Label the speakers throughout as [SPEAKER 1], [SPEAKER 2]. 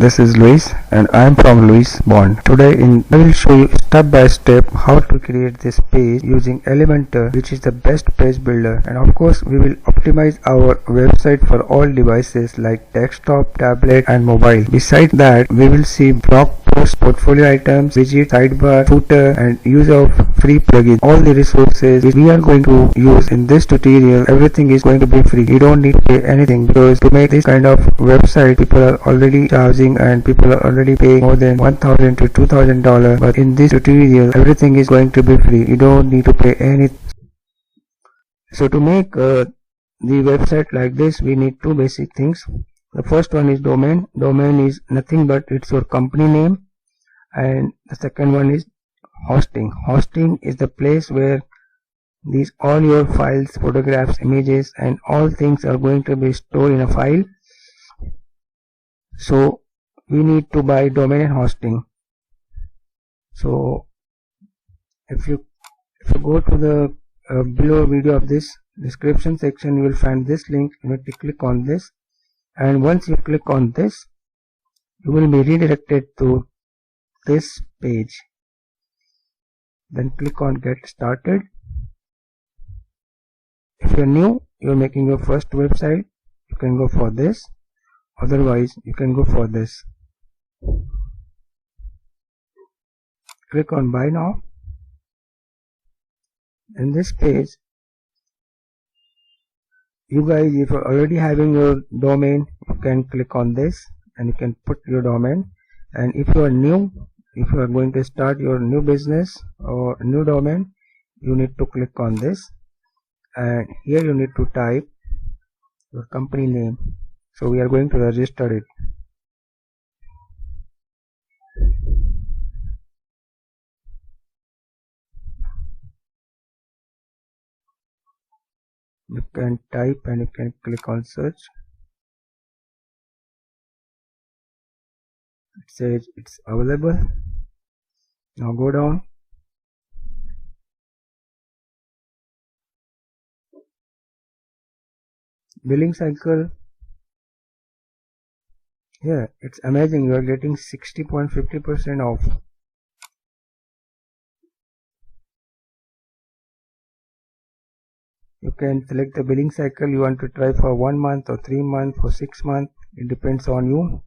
[SPEAKER 1] this is Luis and I am from Luis Bond. Today I will show you step by step how to create this page using Elementor, which is the best page builder, and of course we will optimize our website for all devices like desktop, tablet and mobile. Besides that, we will see blog posts, portfolio items, widget, sidebar, footer and use of free plugins. All the resources which we are going to use in this tutorial, everything is going to be free. You don't need to pay anything, because to make this kind of website people are already charging and people are already paying more than $1,000 to $2,000, but in this tutorial everything is going to be free. You don't need to pay anything. So to make the website like this, we need two basic things. The first one is domain. Domain is nothing but it's your company name, and the second one is hosting. Hosting is the place where these all your files, photographs, images and all things are going to be stored in a file. So we need to buy domain and hosting. So if you go to the below video of this description section, you will find this link. You need to click on this, and once you click on this, you will be redirected to this page. Then click on get started. If you are new, you are making your first website, you can go for this. Otherwise you can go for this. Click on buy now. In this page, you guys, if you're already having your domain, you can click on this and you can put your domain. And if you are new, if you are going to start your new business or new domain, you need to click on this, and here you need to type your company name. So we are going to register it. You can type and you can click on search. It says it's available. Now go down. Billing cycle. Yeah, it's amazing. You are getting 60.50% off. You can select the billing cycle you want to try for 1 month or 3 months or 6 months. It depends on you.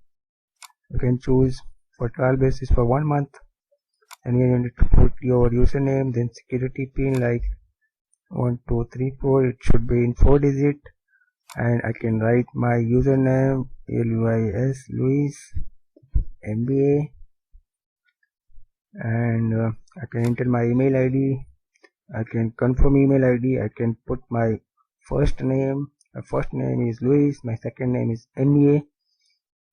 [SPEAKER 1] You can choose for trial basis for 1 month, and here you need to put your username, then security pin like 1234. It should be in 4 digit, and I can write my username LUIS Luis MBA, and I can enter my email ID. I can confirm email ID. I can put my first name. My first name is Luis. My second name is MBA.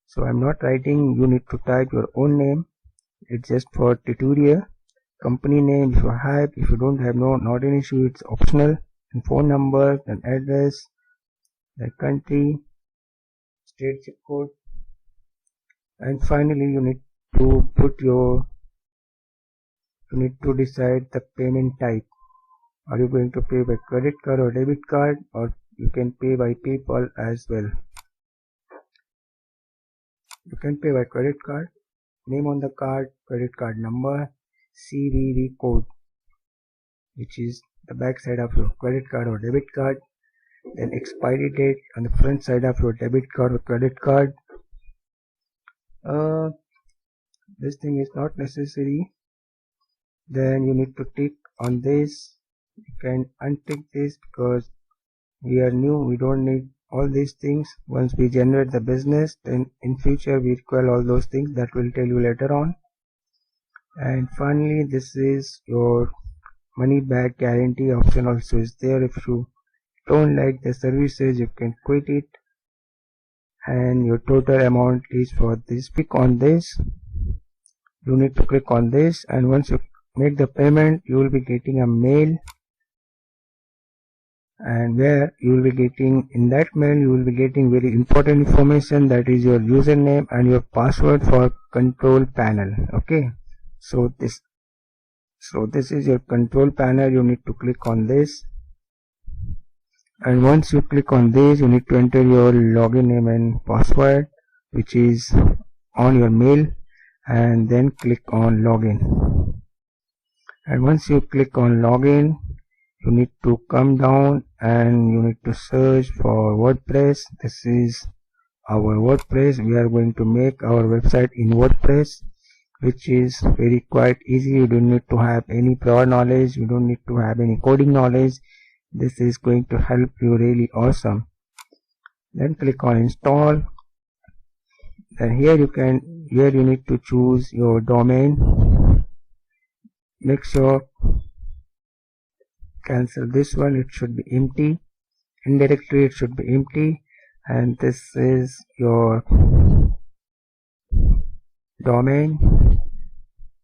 [SPEAKER 1] So I'm not writing. You need to type your own name. It's just for tutorial. Company name if you have. If you don't have, not an issue. It's optional. And phone number, and address, the country, state, zip code, and finally you need to decide the payment type. Are you going to pay by credit card or debit card, or you can pay by PayPal as well. You can pay by credit card. Name on the card, credit card number, CVV code, which is the back side of your credit card or debit card, then expiry date on the front side of your debit card or credit card. This thing is not necessary. Then you need to tick on this. You can untick this because we are new, we don't need all these things. Once we generate the business, then in future we require all those things. That will tell you later on. And finally, this is your money back guarantee option also is there. If you don't like the services, you can quit it, and your total amount is for this. Click on this. You need to click on this, and once you make the payment, you will be getting a mail, and where you will be getting, in that mail you will be getting very important information, that is your username and your password for control panel. Okay, so this is your control panel. You need to click on this, and once you click on this, you need to enter your login name and password, which is on your mail and then click on login. And once you click on login, you need to come down and you need to search for WordPress. This is our WordPress. We are going to make our website in WordPress, which is very quite easy. You don't need to have any prior knowledge, you don't need to have any coding knowledge. This is going to help you really awesome. Then click on install. Then here you need to choose your domain. Make sure cancel this one, it should be empty. In directory it should be empty, and this is your domain.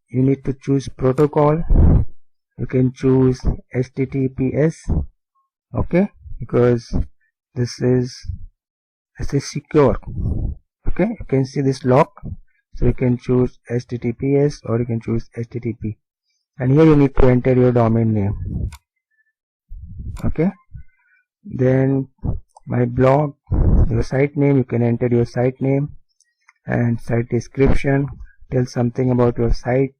[SPEAKER 1] You need to choose protocol. You can choose HTTPS, okay, because this is secure. Okay, you can see this lock, so you can choose HTTPS or you can choose HTTP. And here you need to enter your domain name. Okay, then my blog, your site name, you can enter your site name, and site description, tell something about your site.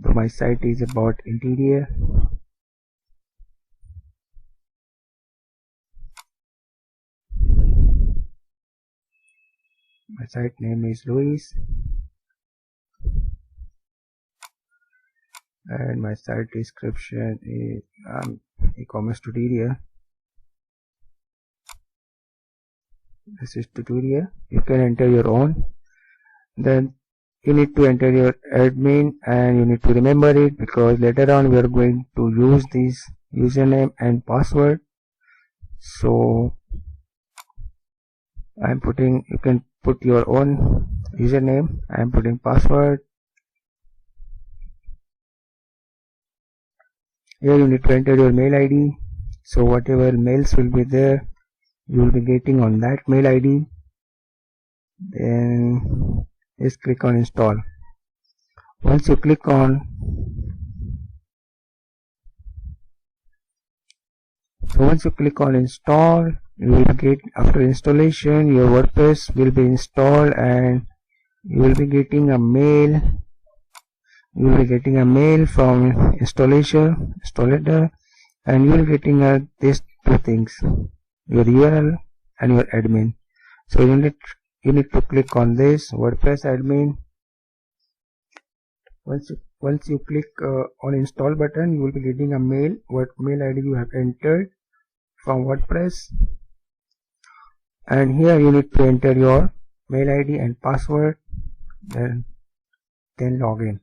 [SPEAKER 1] So my site is about interior. My site name is Luis, and my site description is e-commerce tutorial. This is tutorial. You can enter your own. Then you need to enter your admin, and you need to remember it because later on we are going to use this username and password. So I'm putting, you can put your own username. I'm putting password. Here you need to enter your mail ID. So whatever mails will be there, you will be getting on that mail ID. Then just click on install. Once you click on, install, you will get, after installation, your WordPress will be installed and you will be getting a mail. You will be getting a mail from installer, and you will be getting these two things, your URL and your admin. So you need to click on this WordPress admin. Once you click on install button, you will be getting a mail, what mail ID you have entered from WordPress, and here you need to enter your mail ID and password, then log in.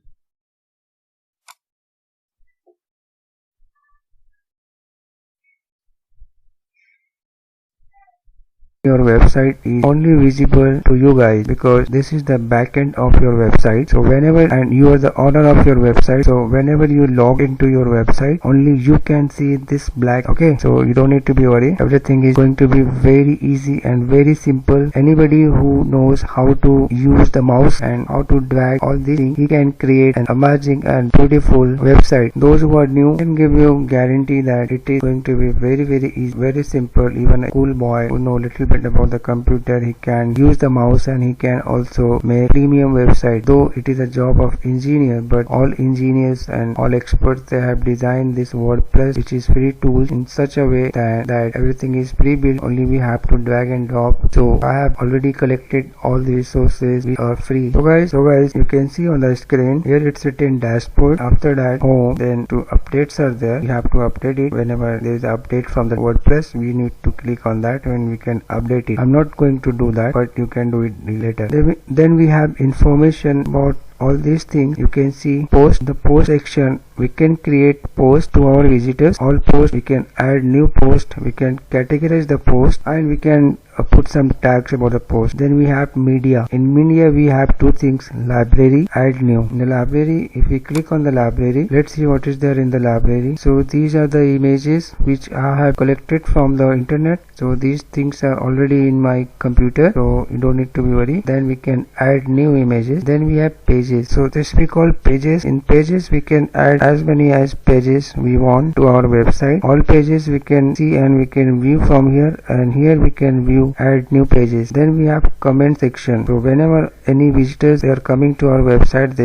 [SPEAKER 1] Your website is only visible to you guys because this is the backend of your website. So and you are the owner of your website, so whenever you log into your website, only you can see this black. Okay, so you don't need to be worried. Everything is going to be very easy and very simple. Anybody who knows how to use the mouse and how to drag all these things, he can create an amazing and beautiful website. Those who are new, can give you guarantee that it is going to be very easy, very simple. Even a school boy who know little bit about the computer, he can use the mouse and he can also make premium website. Though it is a job of engineer, but all engineers and all experts, they have designed this WordPress, which is free tools, in such a way that everything is pre-built, only we have to drag and drop. So I have already collected all the resources which are free. So guys, you can see on the screen here it's written dashboard. After that home, then two updates are there. You have to update it. Whenever there is an update from the WordPress, we need to click on that and we can update it. I'm not going to do that, but you can do it later. Then we have information about all these things. You can see post, the post section, we can create post to our visitors. All posts, we can add new post, we can categorize the post, and we can put some tags about the post. Then we have media. In media we have two things, library, add new. In the library, if we click on the library, let's see what is there in the library. So these are the images which I have collected from the internet. So these things are already in my computer, so you don't need to be worried. Then we can add new images. Then we have pages. So this we call pages. In pages we can add as many as pages we want to our website. All pages we can see and we can view from here, and here we can view add new pages. Then we have comment section. So whenever any visitors they are coming to our website,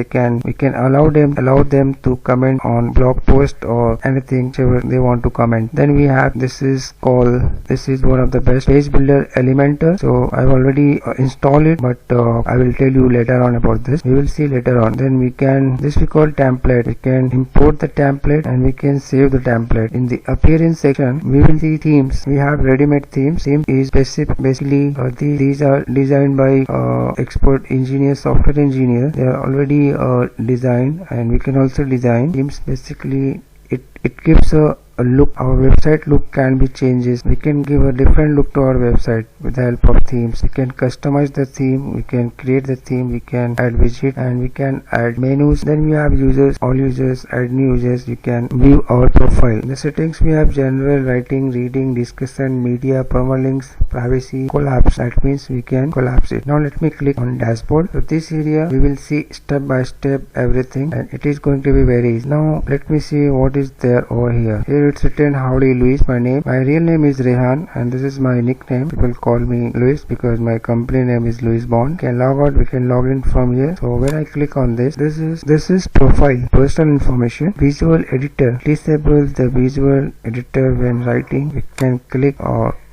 [SPEAKER 1] we can allow them to comment on blog post or anything whichever they want to comment. Then we have this is one of the best page builder, Elementor. So I've already installed it, but I will tell you later on about this. We will see later on. Then we call template. We can import the template and we can save the template. In the appearance section we will see themes. We have ready-made themes. Theme is basically these are designed by expert engineers, software engineers. They are already designed, and we can also design themes. Basically it gives a look. Our website look can be changes. We can give a different look to our website with the help of themes. We can customize the theme, we can create the theme, we can add widget, and we can add menus. Then we have users, all users, add new users. You can view our profile. In the settings we have general, writing, reading, discussion, media, permalinks, privacy, collapse. That means we can collapse it. Now let me click on dashboard. So this area we will see step by step everything, and it is going to be very easy. Now let me see what is there over here. Here it's written howdy Luis. My real name is Rehan, and this is my nickname. People call me Luis because my company name is Luis Bond. We can log out, we can log in from here. So when I click on this is profile, personal information, visual editor. Disable the visual editor when writing. We can click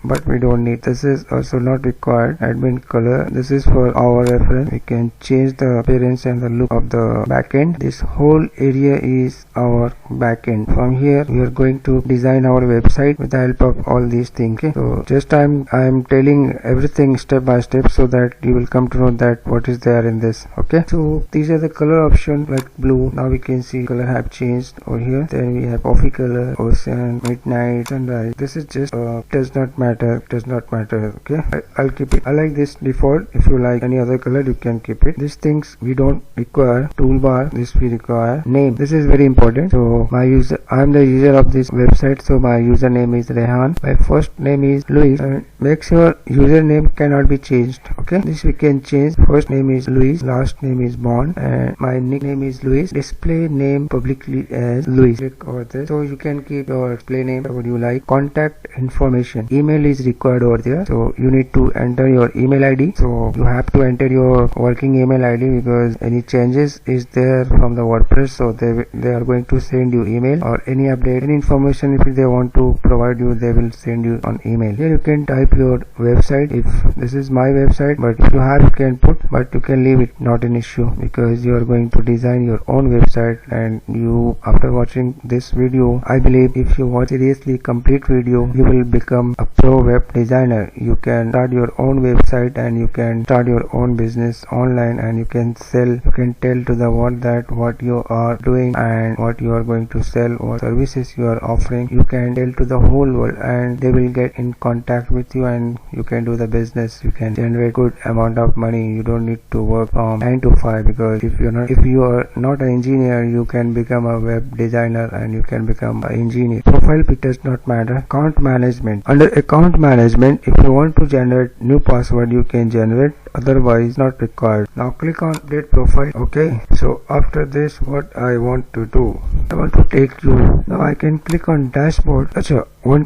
[SPEAKER 1] but we don't need. This is also not required. Admin color, this is for our reference. We can change the appearance and the look of the backend. This whole area is our backend. From here we are going to design our website with the help of all these things. Okay, so just I'm telling everything step by step so that you will come to know that what is there in this. Okay, so these are the color options like blue. Now we can see color have changed over here. Then we have coffee color, ocean, midnight, sunrise. This is just does not matter. Okay, I'll keep it. I like this default. If you like any other color you can keep it. These things we don't require. Toolbar, this we require. Name, this is very important. So I'm the user of this website, so my username is Rehan. My first name is Luis, and make sure username cannot be changed. Okay, this we can change. First name is Luis, last name is Bond, and my nickname is Luis. Display name publicly as Luis. Click over this. So you can keep your display name what you like. Contact information, email is required over there, so you need to enter your email ID. So you have to enter your working email ID because any changes is there from the WordPress, so they are going to send you email or any update, any information if they want to provide you, they will send you on email. Here you can type your website. If this is my website, but if you have you can put, but you can leave it, not an issue, because you are going to design your own website. And you, after watching this video, I believe if you watch seriously complete video, you will become a pro web designer. You can start your own website and you can start your own business online, and you can sell. You can tell to the world that what you are doing and what you are going to sell or services you are offering. You can tell to the whole world and they will get in contact with you, and you can do the business. You can generate good amount of money. You don't need to work from 9 to 5, because if you are not an engineer, you can become a web designer and you can become an engineer. Profile pic does not matter. Account management. Under account management, if you want to generate new password, you can generate, otherwise not required. Now click on update profile. Okay, so after this what I want to do, I want to take you, now I can click on dashboard. Achha, one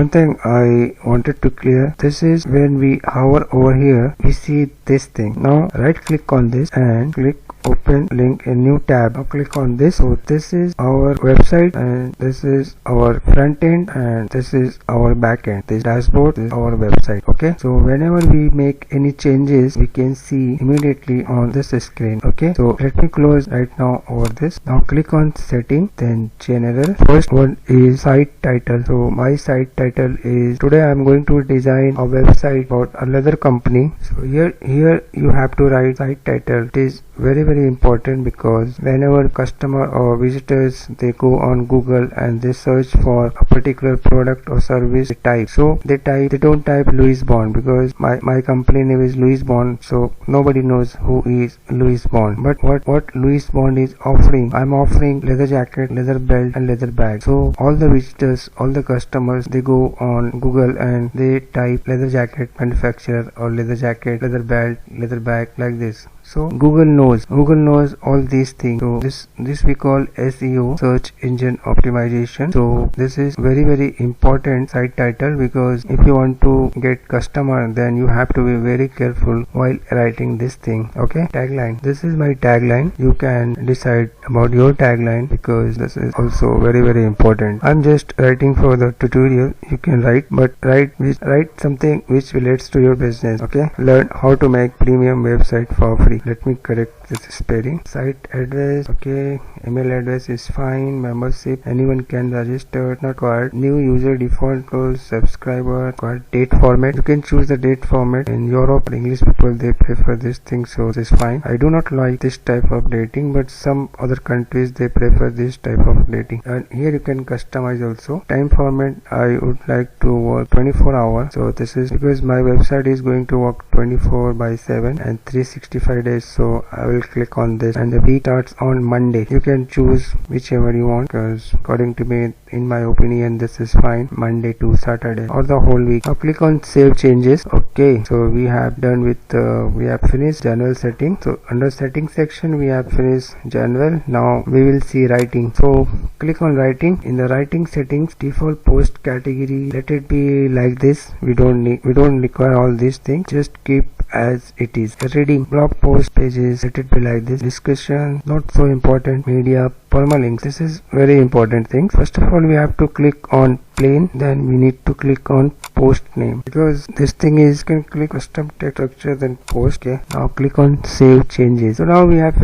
[SPEAKER 1] thing I wanted to clear, this is when we hover over here, we see this thing. Now right click on this and click open link in new tab. Now click on this. So this is our website, and this is our front end, and this is our back end. This dashboard is our website. Okay, so whenever we make any changes, we can see immediately on this screen. Okay, so let me close right now over this. Now click on setting, then general. First one is site title. So my site title is, today I am going to design a website about a leather company. So here you have to write site title. It is very important, because whenever customer or visitors they go on Google and they search for a particular product or service, they don't type Luis Bond, because my company name is Luis Bond, so nobody knows who is Luis Bond. But what Luis Bond is offering, I'm offering leather jacket, leather belt and leather bag. So all the visitors, all the customers, they go on Google and they type leather jacket manufacturer or leather jacket, leather belt, leather bag, like this. So Google knows who Google knows all these things. So this we call SEO, search engine optimization. So this is very important site title, because if you want to get customer, then you have to be very careful while writing this thing. Okay, tagline. This is my tagline. You can decide about your tagline, because this is also very important. I'm just writing for the tutorial. You can write, but write something which relates to your business. Okay, learn how to make premium website for free. Let me correct this spelling. Site address, okay, email address is fine. Membership, anyone can register, not required. New user, default goals, subscriber, required. Date format, you can choose the date format. In Europe, English people, they prefer this thing, so this is fine. I do not like this type of dating, but some other countries they prefer this type of dating. And here you can customize also. Time format, I would like to work 24 hours. So this is because my website is going to work 24/7 and 365 days. So I will click on this, and the week starts on Monday. You can choose whichever you want, because according to me, in my opinion, this is fine. Monday to Saturday or the whole week. Now click on save changes. Okay, so we have done with we have finished general setting. So under setting section we have finished general. Now we will see writing. So click on writing. In the writing settings, default post category, let it be like this. We don't require all these things. Just keep as it is. Reading, blog post pages, let it be like this. Discussion, not so important. Media, permalinks, this is very important thing. First of all, we have to click on plain, then we need to click on post name, because this thing is, you can click custom text structure, then post. Okay, now click on save changes. So now we have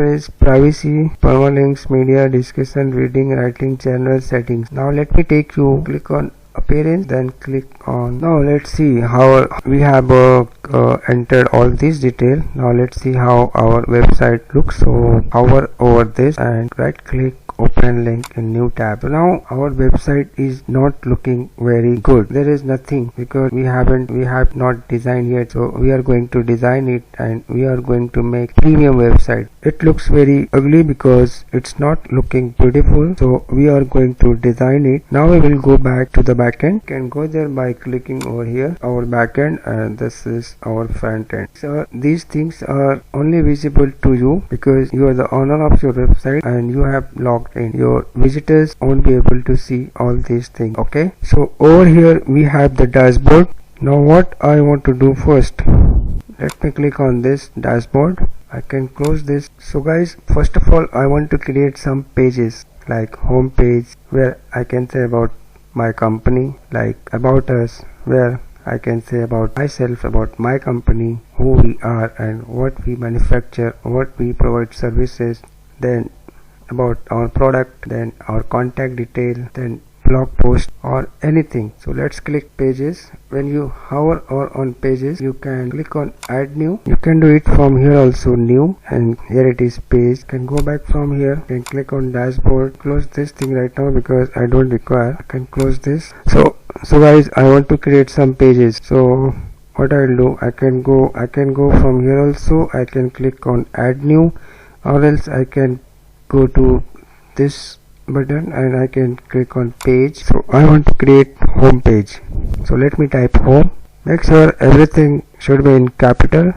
[SPEAKER 1] privacy, permalinks, media, discussion, reading, writing, general settings. Now let me take you, click on appearance, then click on. Now let's see how we have entered all these detail. Now let's see how our website looks. So hover over this and right click, open link in new tab. So now our website is not looking very good. There is nothing, because we have not designed yet. So we are going to design it, and we are going to make premium website. It looks very ugly because it's not looking beautiful. So we are going to design it. Now we will go back to the backend. You can go there by clicking over here, our backend, and this is our front end. So these things are only visible to you because you are the owner of your website and you have logged in. Your visitors won't be able to see all these things. Okay, so over here we have the dashboard. Now what I want to do first, let me click on this dashboard. I can close this. So guys, first of all, I want to create some pages like home page, where I can say about my company, like about us, where I can say about myself, about my company, who we are and what we manufacture, what we provide services, then about our product, then our contact detail, then blog post or anything. So let's click pages. When you hover or on pages, you can click on add new. You can do it from here also, new, and here it is page. You can go back from here, you can click on dashboard. Close this thing right now because I don't require. I can close this. So guys, I want to create some pages. So what I'll do, I can go from here also. I can click on add new, or else I can go to this button and I can click on page. So I want to create home page. So let me type home. Make sure everything should be in capital.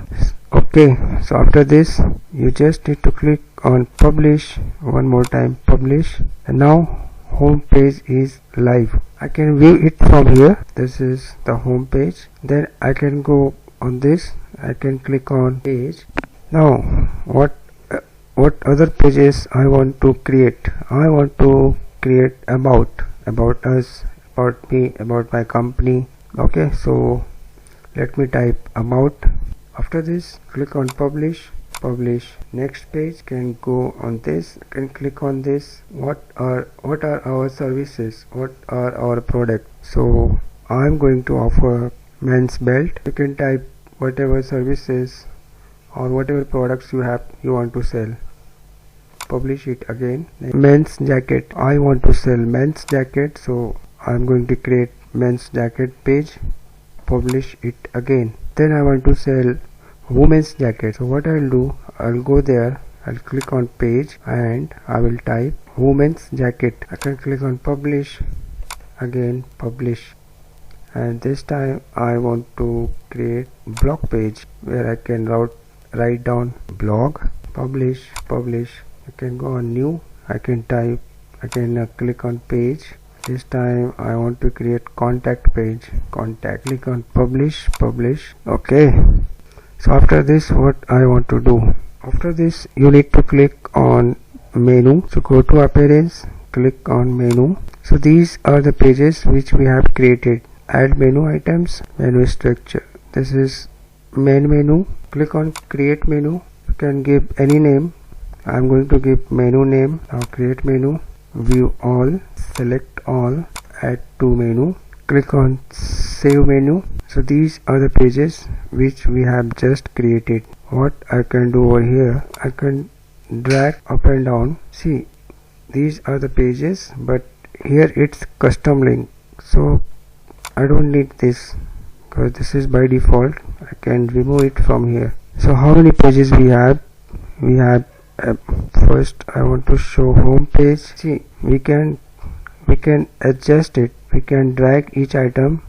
[SPEAKER 1] Okay, so after this you just need to click on publish. One more time, publish, and now home page is live. I can view it from here. This is the home page. Then I can go on this. I can click on page. Now what other pages I want to create? I want to create about us, about me, about my company. Okay, so let me type about. After this, click on publish. Next page, can go on this, can click on this. What are our services, what are our products? So I'm going to offer men's belt. You can type whatever services or whatever products you want to sell. Publish it again. Men's jacket, I want to sell men's jacket, so I'm going to create men's jacket page. Publish it again. Then I want to sell women's jacket. So what I'll do, I'll go there, I'll click on page and I will type women's jacket. I can click on publish, again publish, and this time I want to create blog page where I can write down blog. publish. I can go on new. I can click on page. This time I want to create contact page. Click on publish. Okay. So after this, what I want to do? After this, you need to click on menu. So go to appearance, click on menu. So these are the pages which we have created. Add menu items, menu structure. This is main menu. Click on create menu. You can give any name. I am going to give menu name. Now create menu, view all, select all, add to menu. Click on save menu. So these are the pages which we have just created. What I can do over here, I can drag up and down. See, these are the pages, but here it's custom link, so I don't need this because this is by default. I can remove it from here. So how many pages we have? First I want to show home page. See, we can adjust it. We can drag each item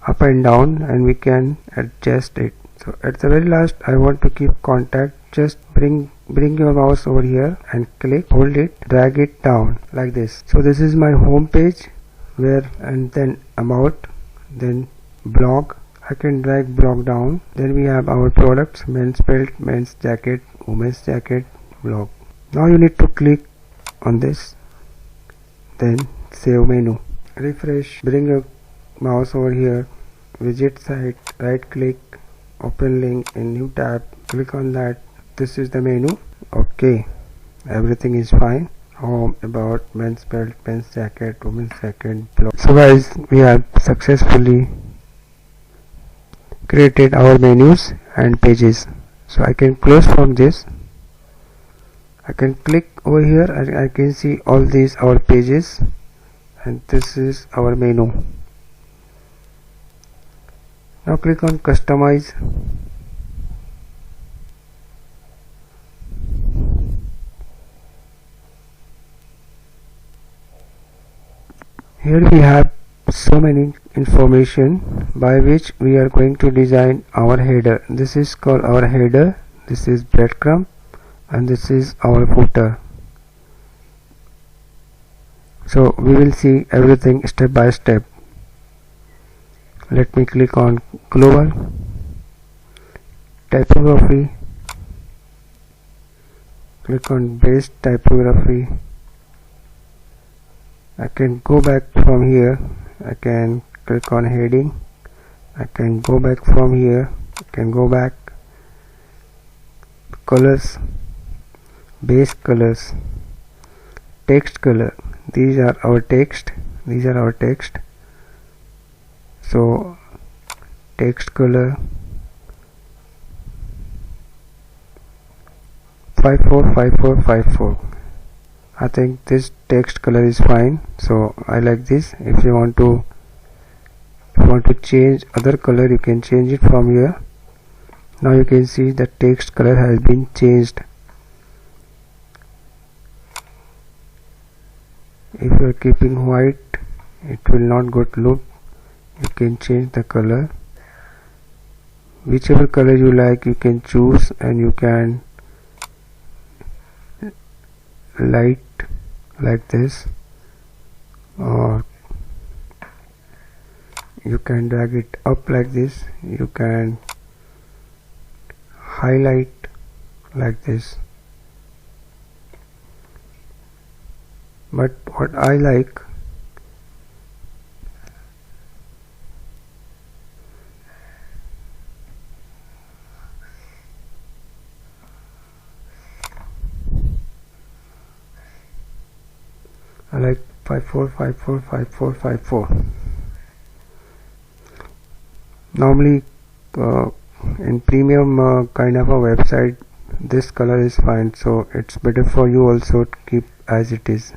[SPEAKER 1] up and down and we can adjust it. So at the very last, I want to keep contact. Just bring your mouse over here and click, hold it, drag it down like this. So this is my home page, and then about, then blog. I can drag blog down. Then we have our products: men's belt, men's jacket, women's jacket, blog. Now you need to click on this, then save menu. Refresh, bring your mouse over here, widget site, right click, open link in new tab, click on that. This is the menu. Okay, everything is fine. Home, about, men's belt, men's jacket, women's jacket, blog. So guys, we have successfully created our menus and pages. So I can close from this. I can click over here and I can see all these our pages, and this is our menu. Now click on customize. Here we have so many information by which we are going to design our header. This is called our header, this is breadcrumb, and this is our footer. So we will see everything step by step. Let me click on global, typography, click on base typography. I can go back from here. I can click on heading. I can go back from here. I can go back. Colors, base colors, text color. These are our text. So text color 545454. I think this text color is fine, so I like this. If you want to change other color, you can change it from here. Now you can see the text color has been changed. If you are keeping white, it will not good look. You can change the color. Whichever color you like, you can choose, and you can light like this, or you can drag it up like this. You can highlight like this. But what I like, I like 54545454. Normally in premium kind of a website, this color is fine, so it's better for you also to keep as it is.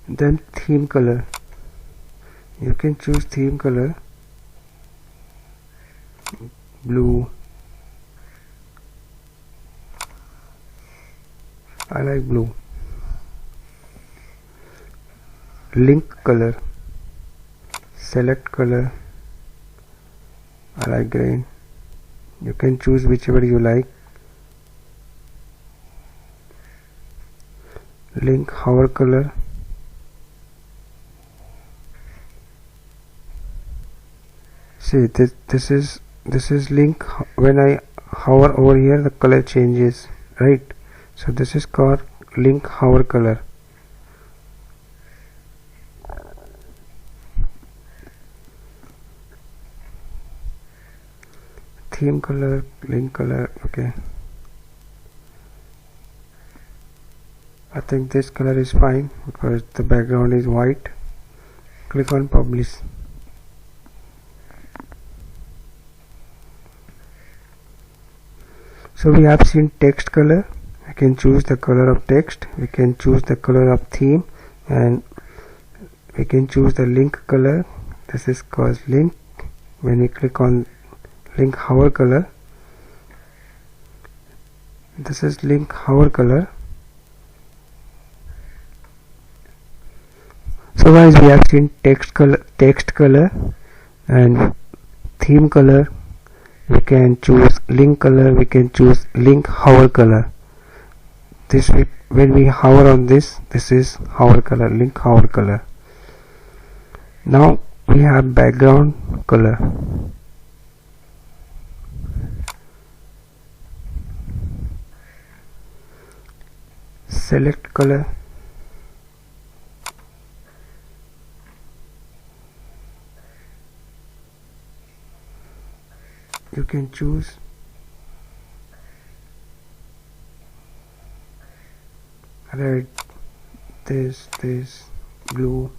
[SPEAKER 1] Then theme color, you can choose theme color, blue. I like blue. Link color, select color, I like green. You can choose whichever you like. Link hover color. See, this is link. When I hover over here, the color changes, right? So this is called link hover color. Theme color, link color. Okay, I think this color is fine because the background is white. Click on publish. So we have seen text color. We can choose the color of text, we can choose the color of theme, and we can choose the link color. This is called link. When we click on link hover color, this is link hover color. So guys, we have seen text color and theme color. We can choose link color, we can choose link hover color. When we hover on this is hover color, link hover color. Now we have background color. Select color. You can choose red, this, blue.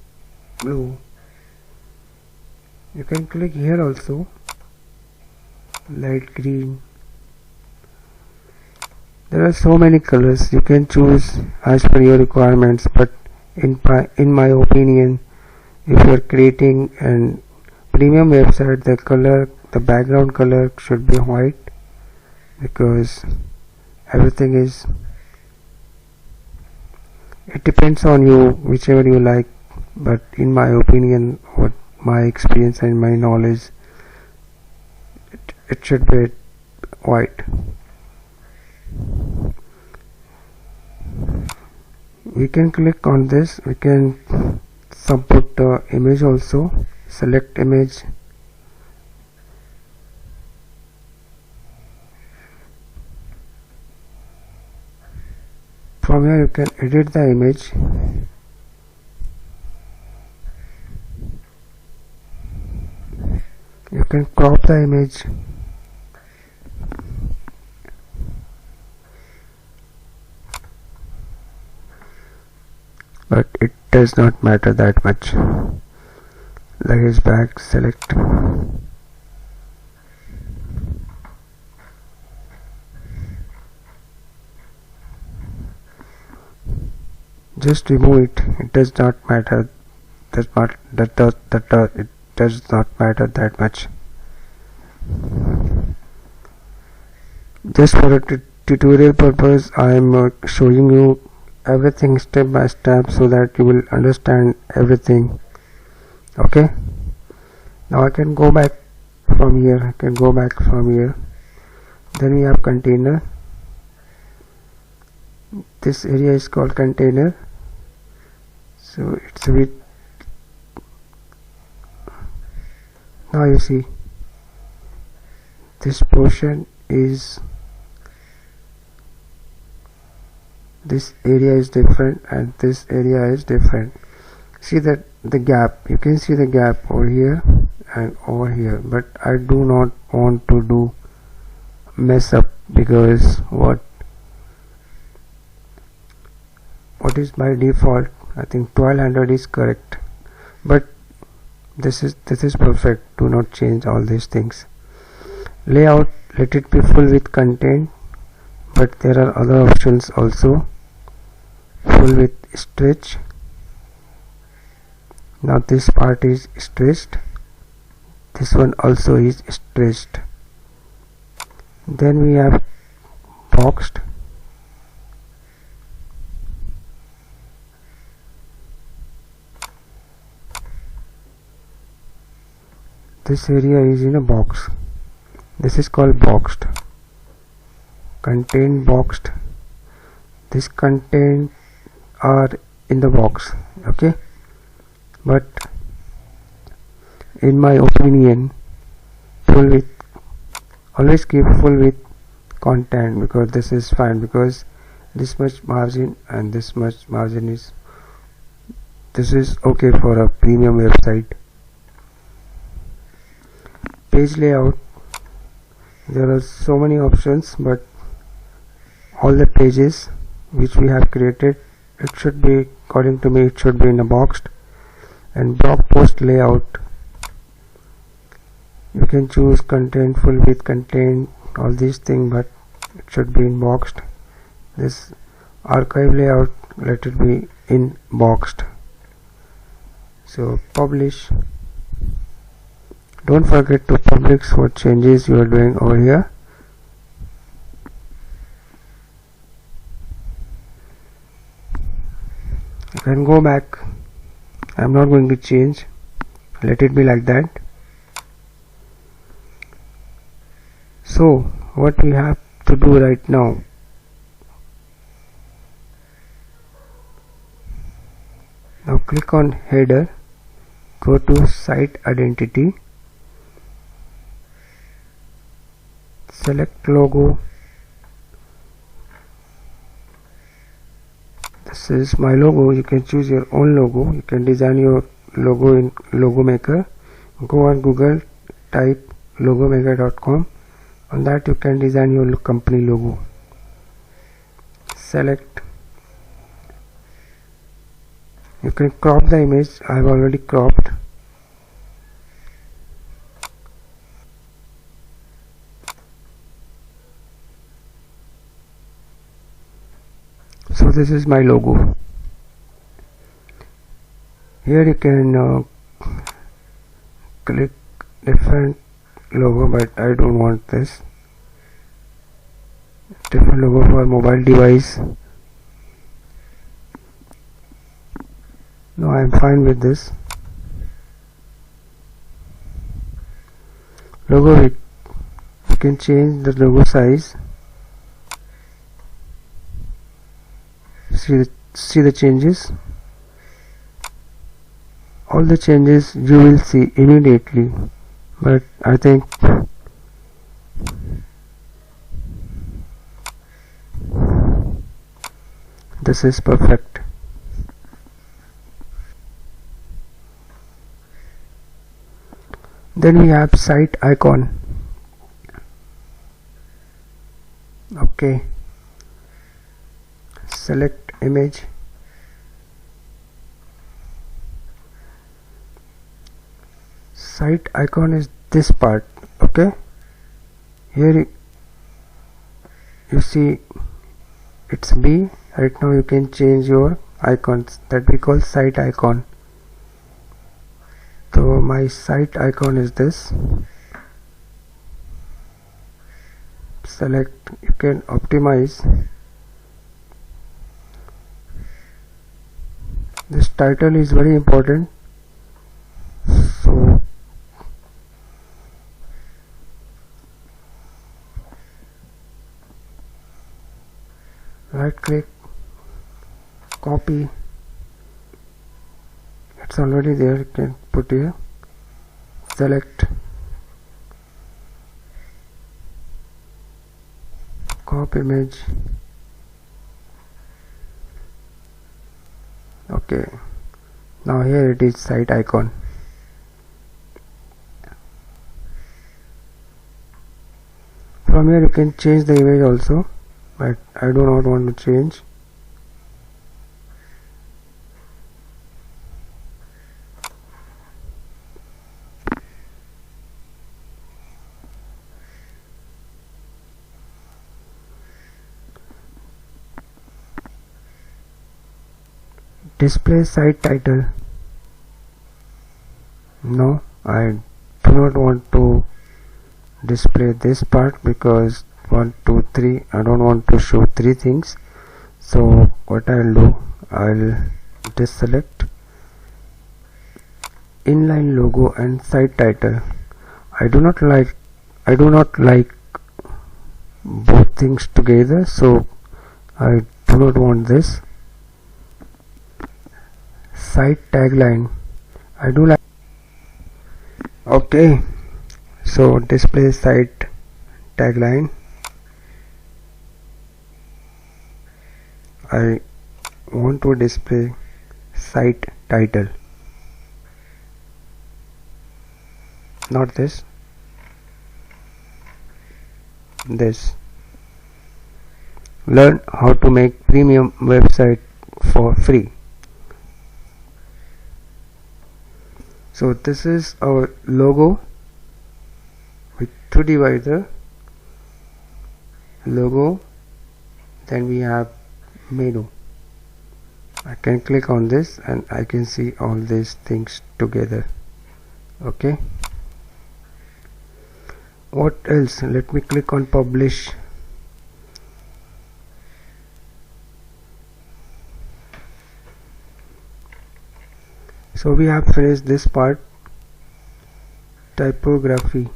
[SPEAKER 1] You can click here also, light green. There are so many colors. You can choose as per your requirements, but in my opinion, if you are creating a premium website, the background color should be white, because everything is, it depends on you, whichever you like, but in my opinion, what my experience and my knowledge, it should be white. We can click on this. We can put the image also. Select image. From here you can edit the image. You can crop the image. But it does not matter that much. Luggage bag, select. Just remove it. It does not matter. It does not matter that much. Just for a tutorial purpose, I am showing you everything step by step so that you will understand everything. Okay. Now I can go back from here. Then we have container. This area is called container. So it's a bit. Now you see, this portion is, this area is different and this area is different. See that the gap, you can see the gap over here and over here, but I do not want to do mess up, because what is by default, I think 1200 is correct, but this is perfect. Do not change all these things. Layout, let it be full with content, but there are other options also. Full with stretch. Now this part is stretched, this one also is stretched. Then we have boxed. This area is in a box. This is called boxed. Content boxed. This content are in the box. Okay, but in my opinion, full width, always keep full width content, because this is fine, because this much margin and this much margin is, this is okay for a premium website. Page layout, there are so many options, but all the pages which we have created, it should be, according to me, it should be in a boxed. And blog post layout, you can choose content, full width content, all these things, but it should be in boxed. This archive layout, let it be in boxed. So publish, don't forget to publish what changes you are doing over here. You can go back. I'm not going to change, let it be like that. So what we have to do right now, now click on header, go to site identity, select logo. This is my logo. You can choose your own logo. You can design your logo in Logo Maker. Go on Google, type logomaker.com. On that you can design your company logo. Select. You can crop the image. I have already cropped. So this is my logo. Here you can click different logo, but I don't want this. Different logo for mobile device. No, I am fine with this. Logo width, you can change the logo size. See the changes. All the changes you will see immediately, but I think this is perfect. Then we have site icon. Okay, select image, site icon is this part. Okay, here you see it's B. Right now you can change your icons, that we call site icon. So my site icon is this. Select, you can optimize. This title is very important, so right click, copy, it's already there, you can put here. Select, copy image. Okay, now here it is site icon. From here you can change the image also, but I do not want to change. Display site title. No, I do not want to display this part, because 1 2 3 I don't want to show 3 things. So what I'll do, I'll just select inline logo and site title. I do not like I do not like both things together, so I do not want this. Site tagline, I do like. Okay, so display site tagline. I want to display site title, not this, this. Learn how to make premium website for free. So this is our logo with two divider, logo, then we have menu. I can click on this and I can see all these things together. Okay, what else? Let me click on publish. So we have finished this part. Typography.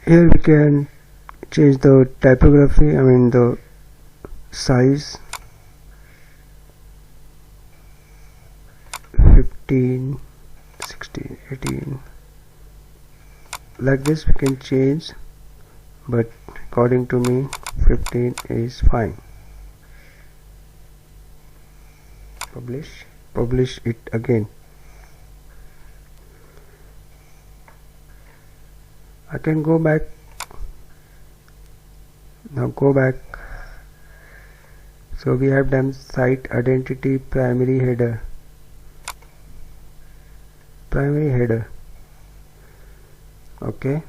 [SPEAKER 1] Here we can change the typography, I mean the size, 15, 16, 18, like this we can change, but according to me 15 is fine. Publish it again. I can go back. Now go back. So we have done site identity, primary header. Okay,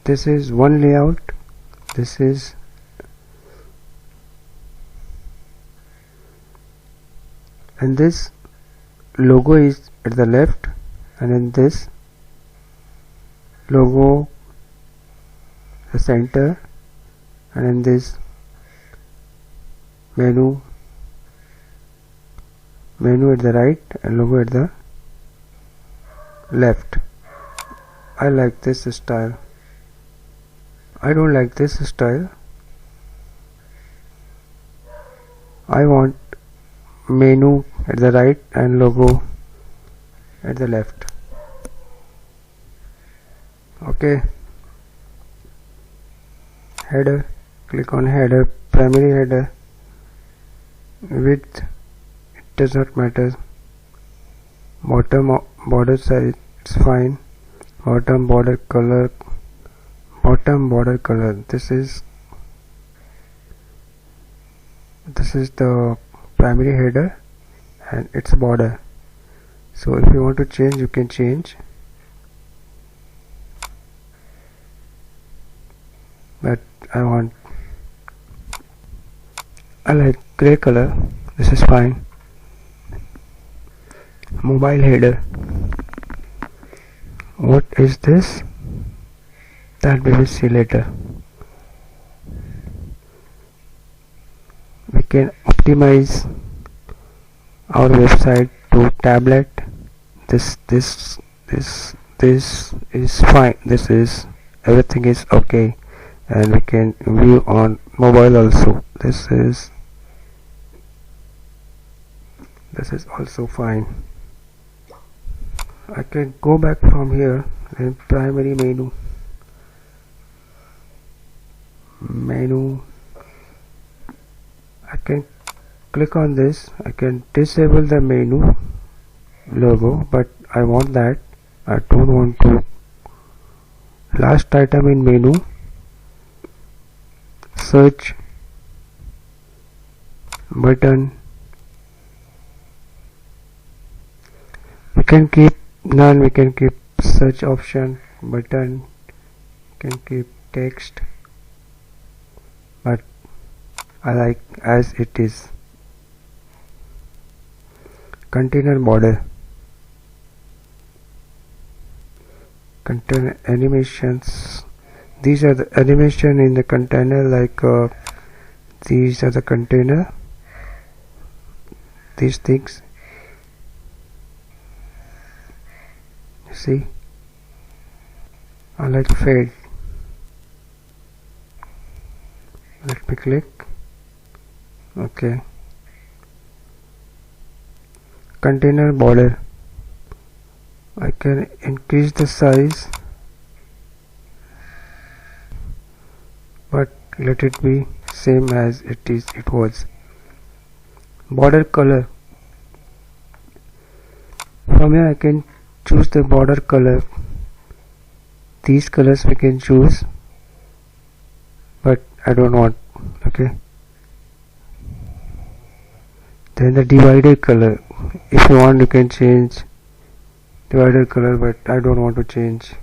[SPEAKER 1] this is one layout, this is and this logo is at the left, and in this logo the center, and in this menu at the right and logo at the left. I like this style. I don't like this style. I want menu at the right and logo at the left. Okay, header, click on header, primary header, width, it does not matter, bottom border size is fine, bottom border color, this is the primary header and its border. So if you want to change, you can change, but I like gray color, this is fine. Mobile header, what is this? That we will see later. We can optimize our website to tablet. This is fine, this is everything is okay, and we can view on mobile also. This is also fine. I can go back from here in primary menu. I can click on this. I can disable the menu logo, but I want that. I don't want to. Last item in menu, search button. We can keep none, we can keep search option, button, we can keep text, but I like as it is. Container border, container animations, these are the animation in the container, like these are the container, these things. See, I like fade. Let me click. Okay. Container border. I can increase the size, but let it be same as it was. Border color. From here I can choose the border color. These colors we can choose, but I don't want. Okay. Then the divider color. If you want, you can change divider color, but I don't want to change.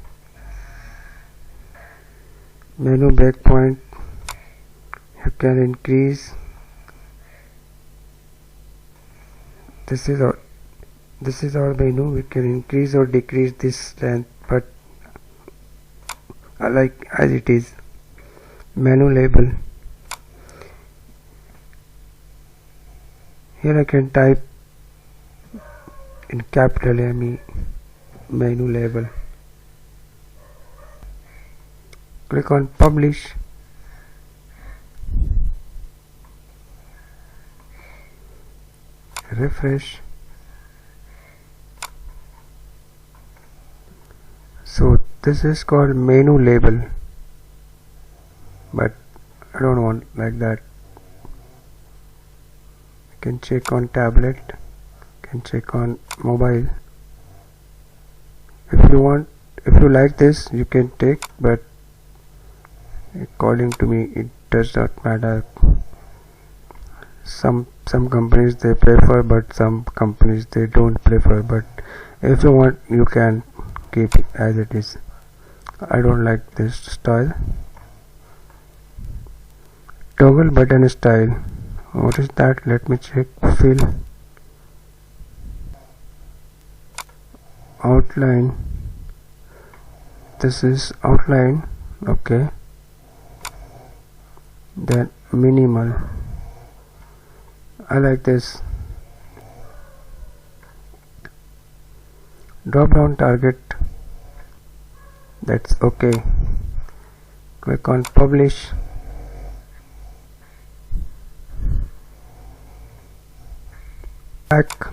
[SPEAKER 1] Menu breakpoint. You can increase. This is our menu. We can increase or decrease this length, but I like as it is. Menu label. Here I can type in capital M menu label. Click on publish. Refresh. So this is called menu label, but I don't want like that. You can check on tablet, you can check on mobile. If you like this, you can take, but according to me it does not matter. Some companies they prefer, but some companies they don't prefer. But if you want, you can keep it as it is. I don't like this style. Toggle button style. What is that? Let me check. Fill. Outline. This is outline. Okay. Then minimal. I like this. Drop down target. That's okay. Click on publish. Back.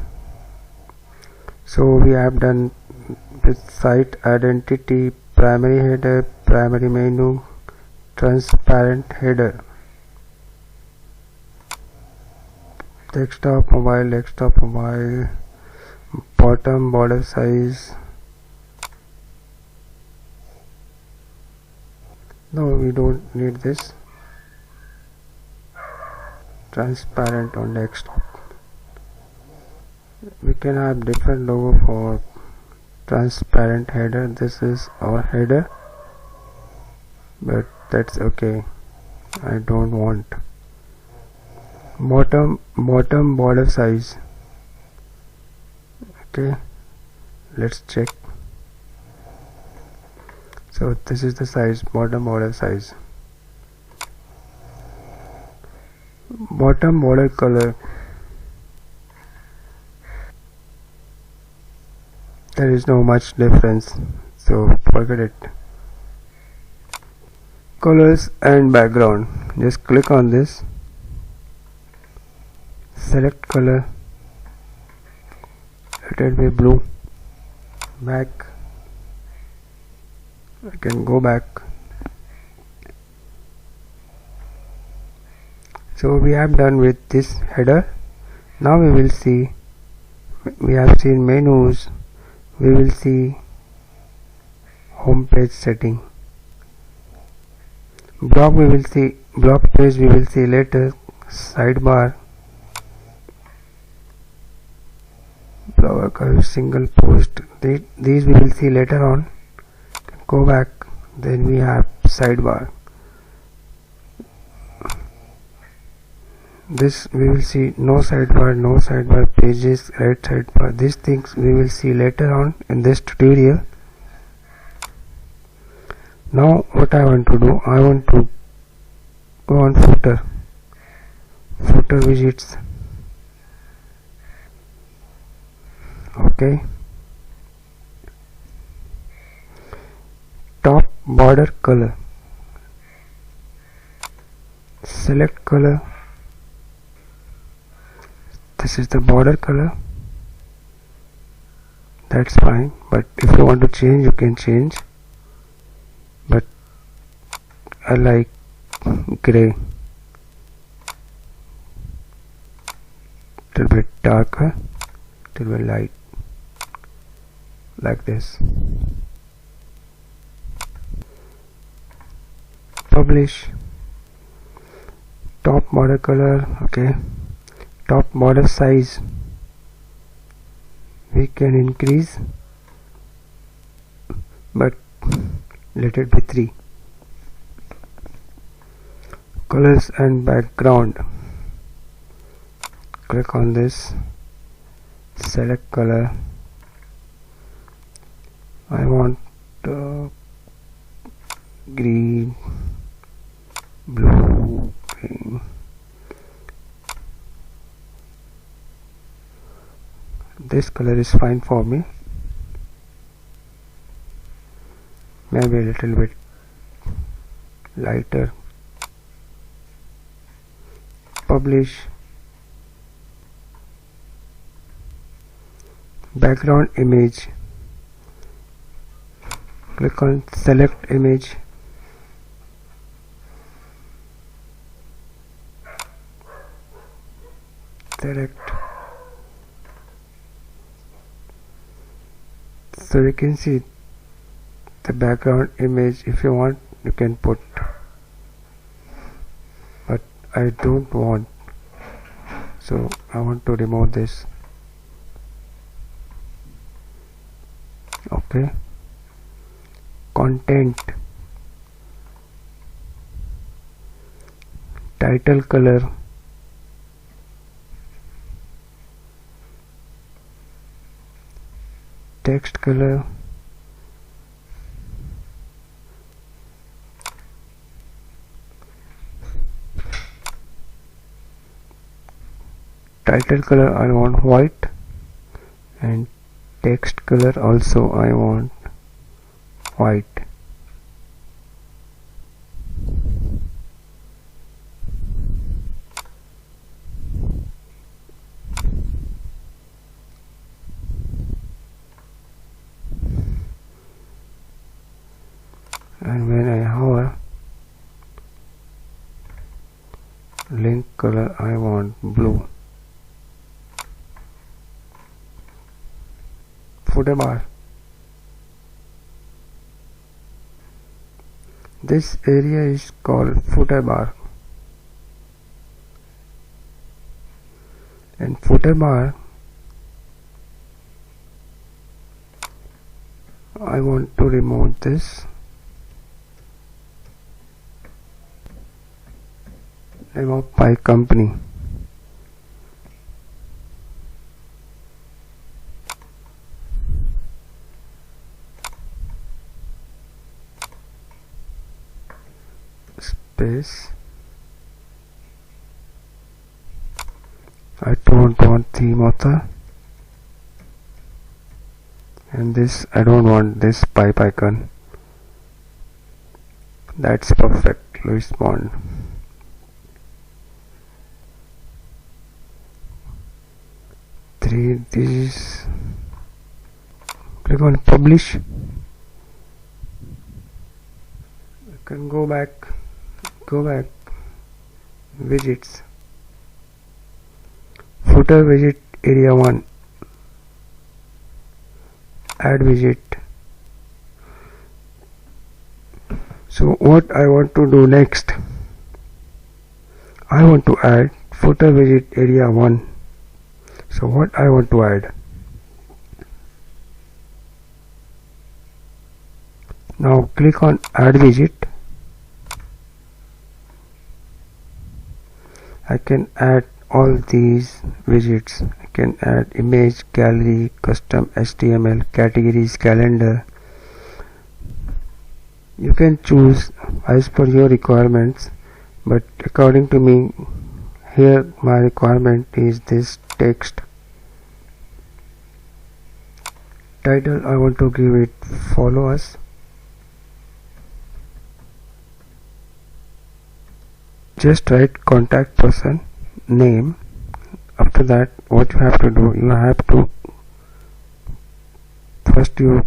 [SPEAKER 1] So we have done with site identity, primary header, primary menu, transparent header, desktop mobile, bottom border size. No, we don't need this. Transparent on desktop. We can have different logo for transparent header. This is our header, but that's okay. I don't want. Bottom border size. Okay, let's check. So this is the size, bottom border size. Bottom border color. There is no much difference, so forget it. Colors and background. Just click on this. Select color. Let it be blue. Back. I can go back. So we have done with this header. Now we will see. We have seen menus. We will see home page setting. Blog page we will see later. Sidebar. Blog single post. These we will see later on. Go back. Then we have sidebar. This we will see no sidebar, pages, right sidebar. These things we will see later on in this tutorial. Now what I want to do, I want to go on footer widgets. Okay, top border color, select color. This is the border color. That's fine, but if you want to change, you can change, but I like gray, little bit darker, little bit light, like this. Publish. Top border color. Okay, top border size we can increase, but let it be 3. Colors and background. Click on this, select color. I want green, blue, green. This color is fine for me, maybe a little bit lighter. Publish. Background image. Click on select image. Select. So you can see the background image. If you want, you can put, but I don't want, so I want to remove this. Okay, content, title color, text color, title color I want white, and text color also I want white. And when I hover, link color I want blue. Footer bar. This area is called footer bar, and footer bar I want to remove this. Name of my company. Space. I don't want theme author, and this I don't want this pipe icon. That's perfect. Louis Bond. This is, click on publish. You can go back, widgets, footer widget area 1, add widget. So what I want to do next, I want to add footer widget area 1. So what I want to add, now click on add widget. I can add all these widgets. I can add image, gallery, custom HTML, categories, calendar. You can choose as per your requirements, but according to me, here my requirement is this text. Title I want to give it follow us. Just write contact person name. After that, what you have to do, you have to first you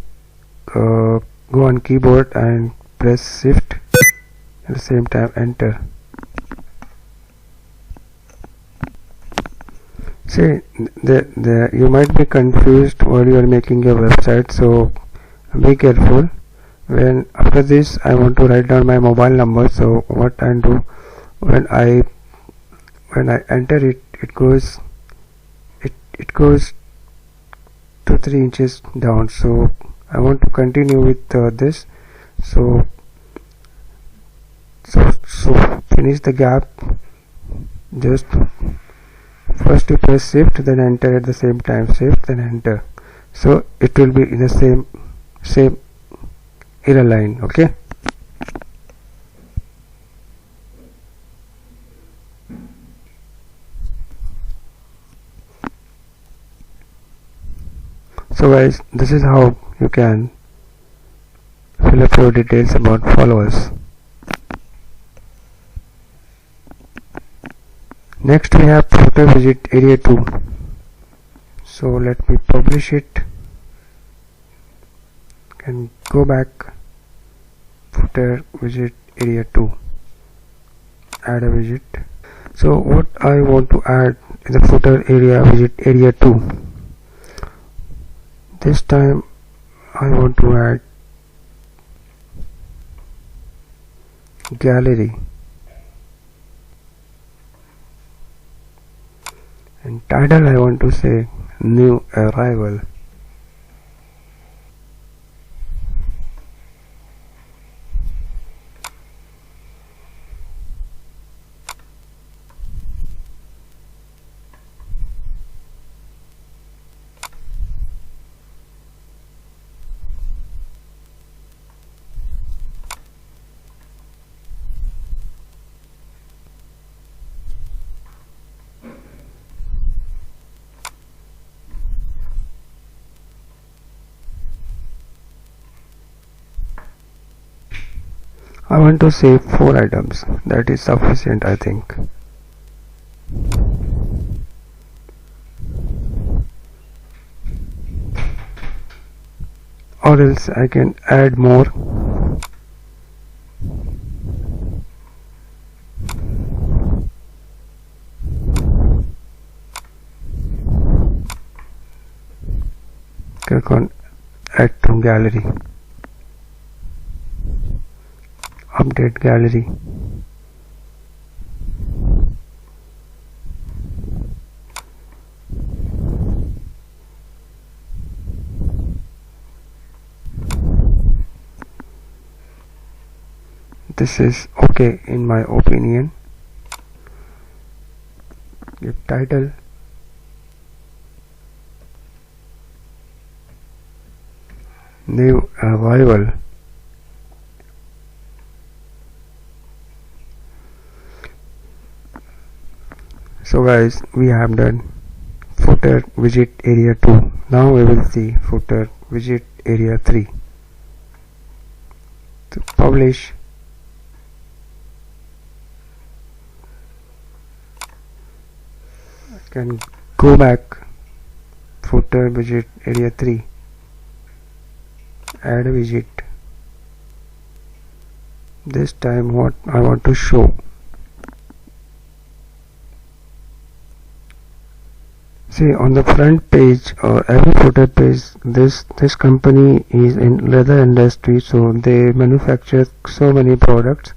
[SPEAKER 1] go on keyboard and press shift at the same time enter. See, you might be confused while you are making your website, so be careful. When after this I want to write down my mobile number, so what I do, when I enter it, it goes 2-3 inches down. So I want to continue with this. So finish the gap. Just first you press shift, then enter at the same time, shift then enter. So it will be in the same error line. Okay. So guys, this is how you can fill up your details about followers. Next we have footer widget area 2. So let me publish it and go back. Footer widget area 2, add a widget. So what I want to add in the footer area widget area 2, this time I want to add gallery, and title I want to say new arrival. I want to save 4 items. That is sufficient, I think. Or else I can add more. Click on add to gallery. Update gallery. This is okay in my opinion. Give title, new arrival. So guys, we have done footer widget area 2. Now we will see footer widget area 3. To publish, I can go back, footer widget area 3, add a widget. This time what I want to show. See, on the front page or every footer page, this company is in leather industry, so they manufacture so many products.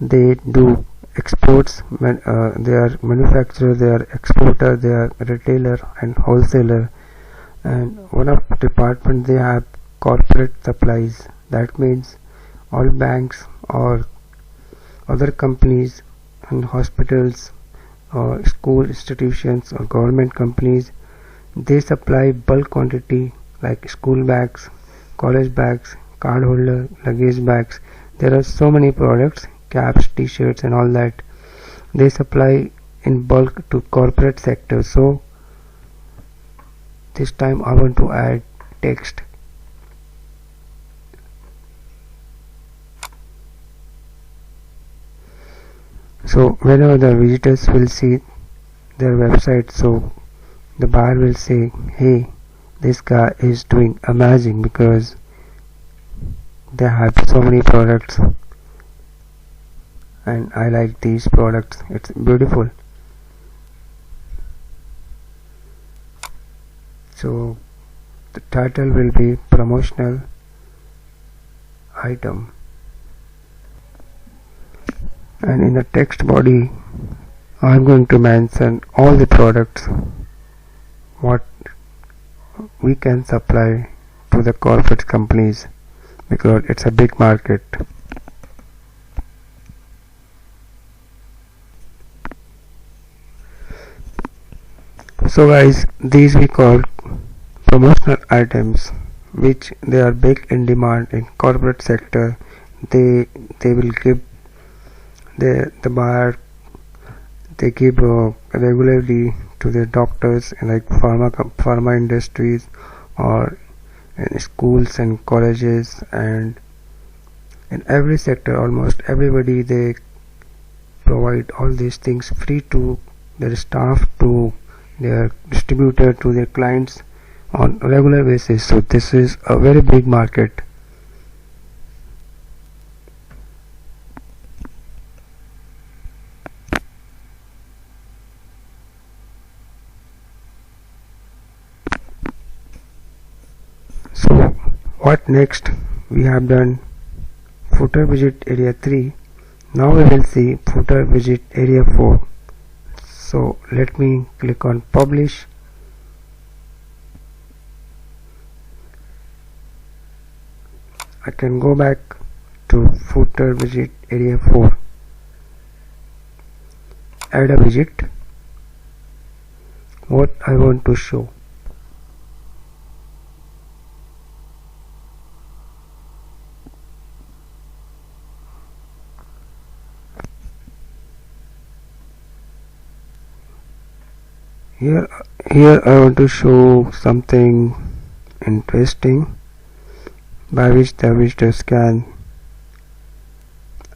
[SPEAKER 1] They do exports, they are manufacturer, they are exporter, they are retailer and wholesaler, and one of the department they have corporate supplies. That means all banks or other companies and hospitals or school institutions or government companies, they supply bulk quantity like school bags, college bags, card holder, luggage bags. There are so many products, caps, t-shirts and all that. They supply in bulk to corporate sector. So this time I want to add text. So whenever the visitors will see their website, so the buyer will say, hey, this guy is doing amazing because they have so many products and I like these products, it's beautiful. So the title will be promotional item, and in the text body I'm going to mention all the products what we can supply to the corporate companies because it's a big market. So guys, these we call promotional items, which they are big in demand in corporate sector. They will give the buyer, they give regularly to the doctors in like pharma industries or in schools and colleges, and in every sector almost everybody they provide all these things free to their staff, to their distributor, to their clients on a regular basis. So this is a very big market. So what next? We have done footer widget area 3. Now we will see footer widget area 4. So let me click on publish. I can go back to footer widget area 4, add a widget, what I want to show. Here I want to show something interesting by which the visitors can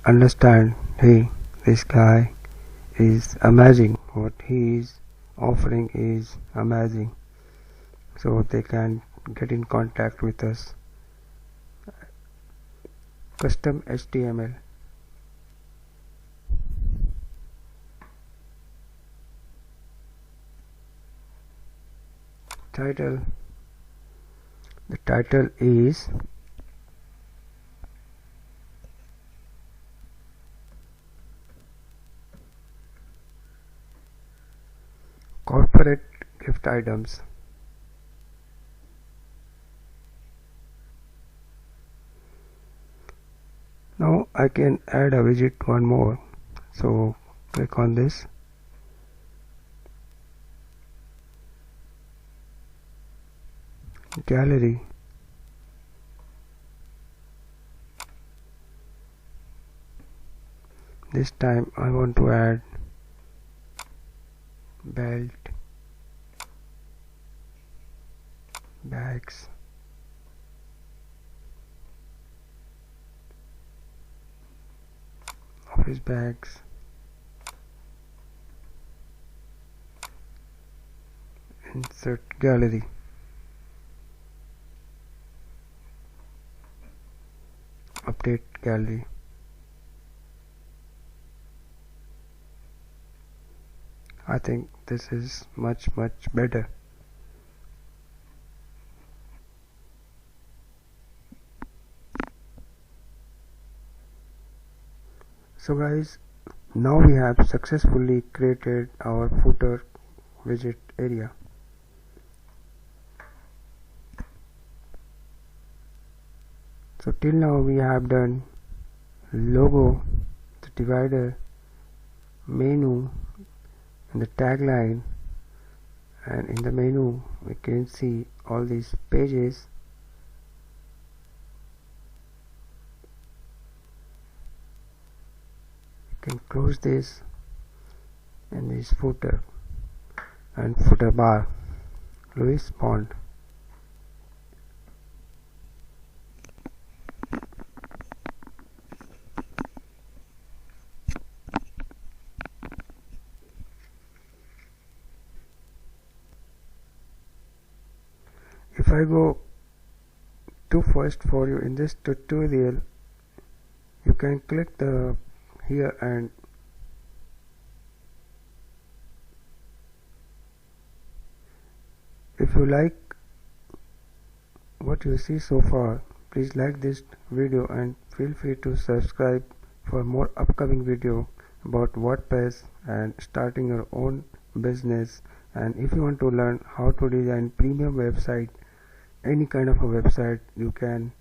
[SPEAKER 1] understand, hey, this guy is amazing, what he is offering is amazing, so they can get in contact with us. Custom HTML. Title. The title is corporate gift items. Now I can add a widget one more, so click on this. Gallery. This time I want to add belt, bags, office bags, insert gallery. Update gallery. I think this is much better. So guys, now we have successfully created our footer widget area. So till now we have done logo, the divider, menu, and the tagline, and in the menu we can see all these pages. You can close this, and this footer and footer bar, Louis Bond. if I go to first for you in this tutorial, you can click the here, and if you like what you see so far, please like this video and feel free to subscribe for more upcoming video about WordPress and starting your own business. And if you want to learn how to design premium website, any kind of a website, you can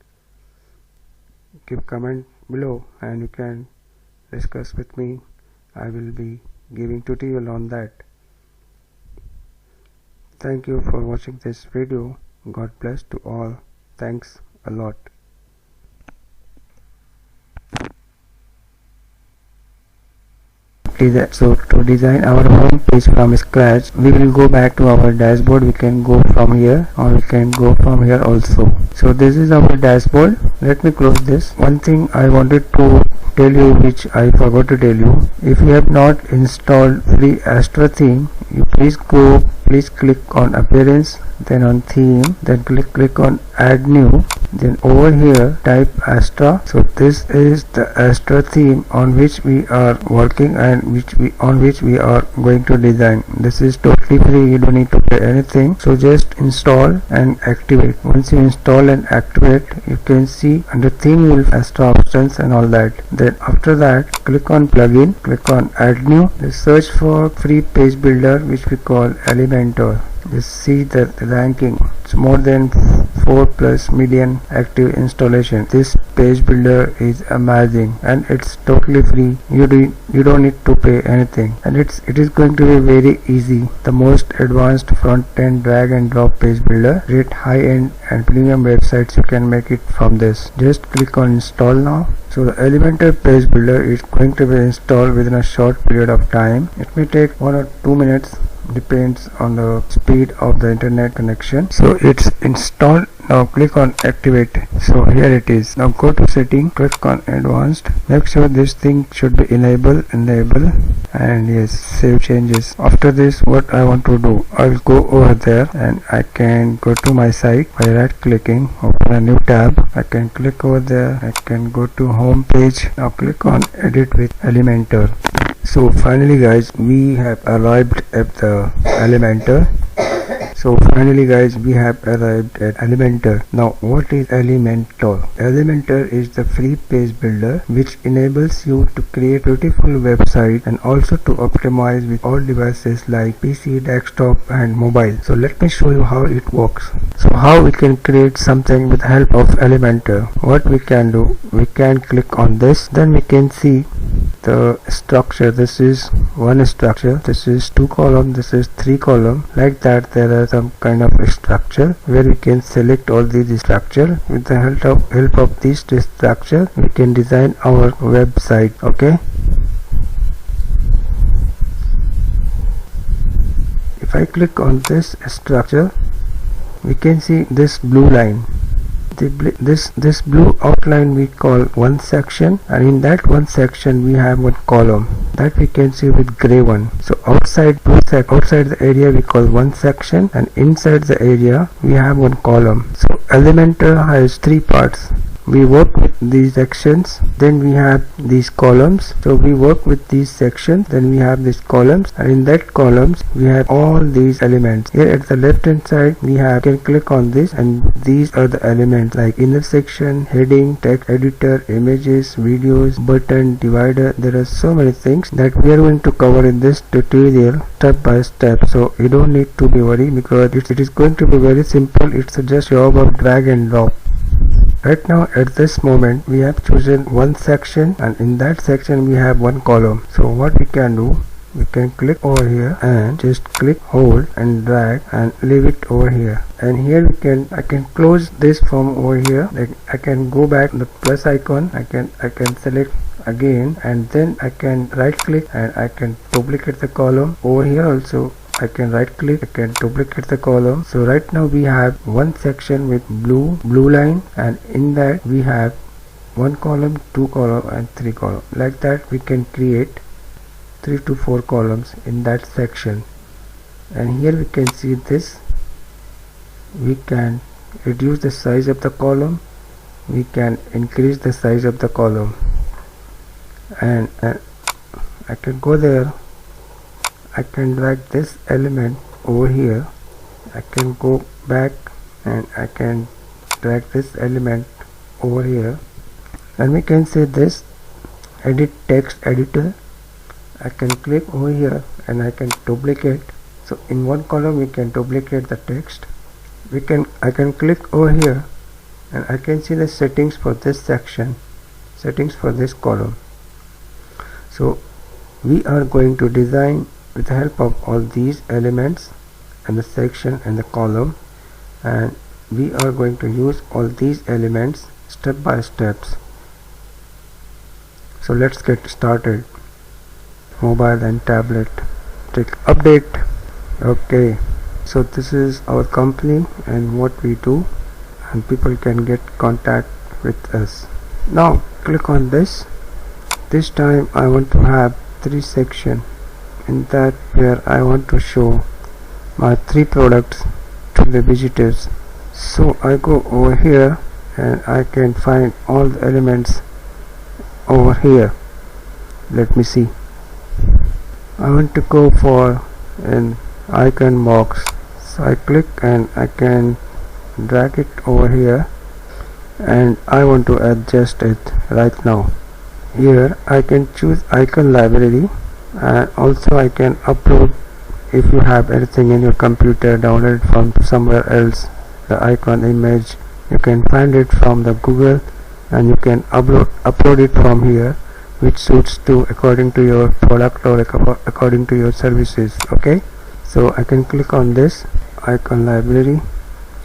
[SPEAKER 1] give comment below and you can discuss with me. I will be giving tutorial on that. Thank you for watching this video. God bless to all. Thanks a lot. So to design our home page from scratch, we will go back to our dashboard. We can go from here or we can go from here also. So this is our dashboard. Let me close this. One thing I wanted to tell you, which I forgot to tell you, if you have not installed free Astra theme, you please click on appearance, then on theme, then click on add new, then over here type Astra. So this is the Astra theme on which we are working and on which we are going to design. This is totally free, you don't need to pay anything. So just install and activate. Once you install and activate, you can see under theme you will Astra options and all that. Then after that, click on plugin, click on add new, search for free page builder which we call Elementor. Just see the ranking. It's more than 4+ million active installation. This page builder is amazing and it's totally free. You don't need to pay anything, and it is going to be very easy. The most advanced front-end drag and drop page builder. Great high-end and premium websites you can make it from this. Just click on install now. So the Elementor page builder is going to be installed within a short period of time. It may take 1 or 2 minutes, depends on the speed of the internet connection. So it's installed. Now click on activate. So here it is. Now go to setting, click on advanced, make sure this thing should be enable, and yes, save changes. After this, what I want to do, I will go over there and I can go to my site by right clicking, open a new tab. I can click over there, I can go to home page. Now click on edit with Elementor. So finally guys, we have arrived at the Elementor. So finally guys, we have arrived at Elementor. Now what is Elementor? Elementor is the free page builder which enables you to create beautiful website and also to optimize with all devices like PC, desktop and mobile. So let me show you how it works. So how we can create something with the help of Elementor. What we can do, we can click on this, then we can see the structure. This is one structure, this is 2 column, this is 3 column. Like that, there are some kind of structure where we can select all these structure. With the help of this structure, we can design our website. Okay, if I click on this structure, we can see this blue line. This blue outline we call one section, and in that one section we have one column that we can see with gray one. So outside the area we call one section, and inside the area we have one column. So Elementor has 3 parts. We work with these sections, then we have these columns. So we work with these sections, then we have these columns, and in that columns we have all these elements. Here at the left hand side we have, you can click on this, and these are the elements like inner section, heading, text editor, images, videos, button, divider. There are so many things that we are going to cover in this tutorial step by step. So you don't need to be worried because it is going to be very simple. It's just job of drag and drop. Right now at this moment we have chosen one section, and in that section we have one column. So what we can do, we can click over here and just click, hold and drag and leave it over here. And here I can close this from over here. Like I can go back to the plus icon, I can select again, and then I can right click and I can duplicate the column. Over here also I can right click, I can duplicate the column. So right now we have one section with blue line, and in that we have 1 column, 2 column and 3 column. Like that we can create 3 to 4 columns in that section. And here we can see this we can reduce the size of the column, we can increase the size of the column, and I can go there. I can drag this element over here. I can go back and I can drag this element over here, and we can say this edit text editor. I can click over here and I can duplicate. So in one column we can duplicate the text. I can click over here and I can see the settings for this section, settings for this column. So we are going to design with the help of all these elements and the section and the column, and we are going to use all these elements step by steps. So let's get started. Mobile and tablet, click update. Okay, so this is our company and what we do, and people can get contact with us. Now click on this. This time I want to have 3 sections. In that, where I want to show my 3 products to the visitors. So I go over here and I can find all the elements over here. Let me see. I want to go for an icon box, so I click and I can drag it over here, and I want to adjust it right now. Here I can choose icon library, and also I can upload. If you have anything in your computer downloaded from somewhere else, the icon image, you can find it from the Google and you can upload it from here, which suits to according to your product or according to your services. Okay, so I can click on this icon library.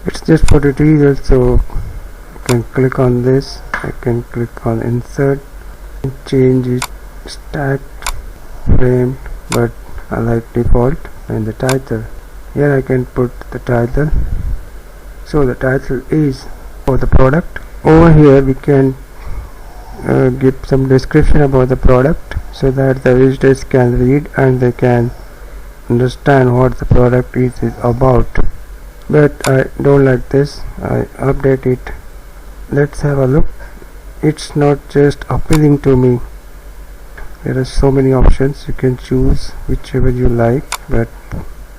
[SPEAKER 1] It's just for tutorial, so I can click on this. I can click on insert and change it stacked, framed, but I like default, and the title. Here I can put the title. So the title is for the product. Over here we can give some description about the product so that the visitors can read and they can understand what the product is about. But I don't like this. I update it. Let's have a look. It's not just appealing to me. There are so many options. You can choose whichever you like, but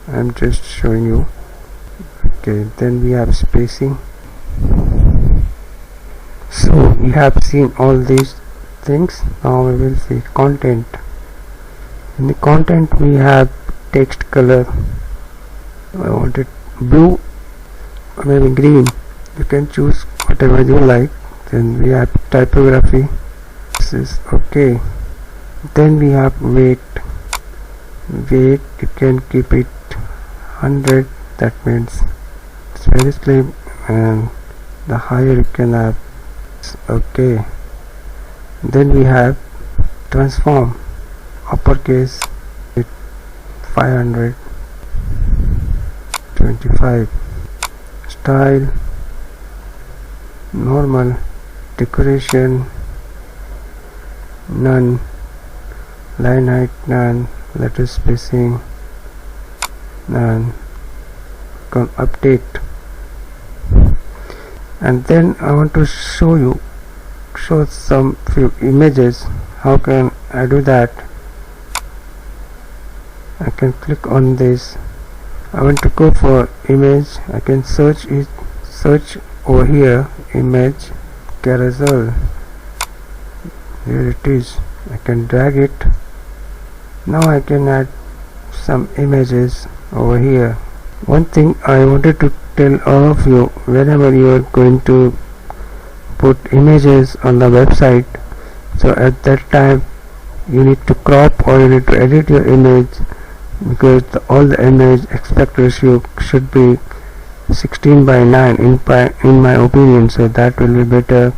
[SPEAKER 1] I'm just showing you. Okay, then we have spacing. So we have seen all these things. Now we will see content. In the content we have text color. I want it blue or maybe green. You can choose whatever you like. Then we have typography. This is okay. Then we have weight. You can keep it 100. That means it's very slim, and the higher you can have. Okay. Then we have transform. Uppercase it 500. 25. Style normal. Decoration none. Line height none. Letter spacing none. Come update. And then I want to show some few images. How can I do that? I can click on this. I want to go for image. I can search over here, image carousel. Here it is. I can drag it. Now I can add some images over here. One thing I wanted to tell all of you, whenever you are going to put images on the website, so at that time you need to crop or you need to edit your image, because all the image aspect ratio should be 16:9 in my opinion, so that will be better,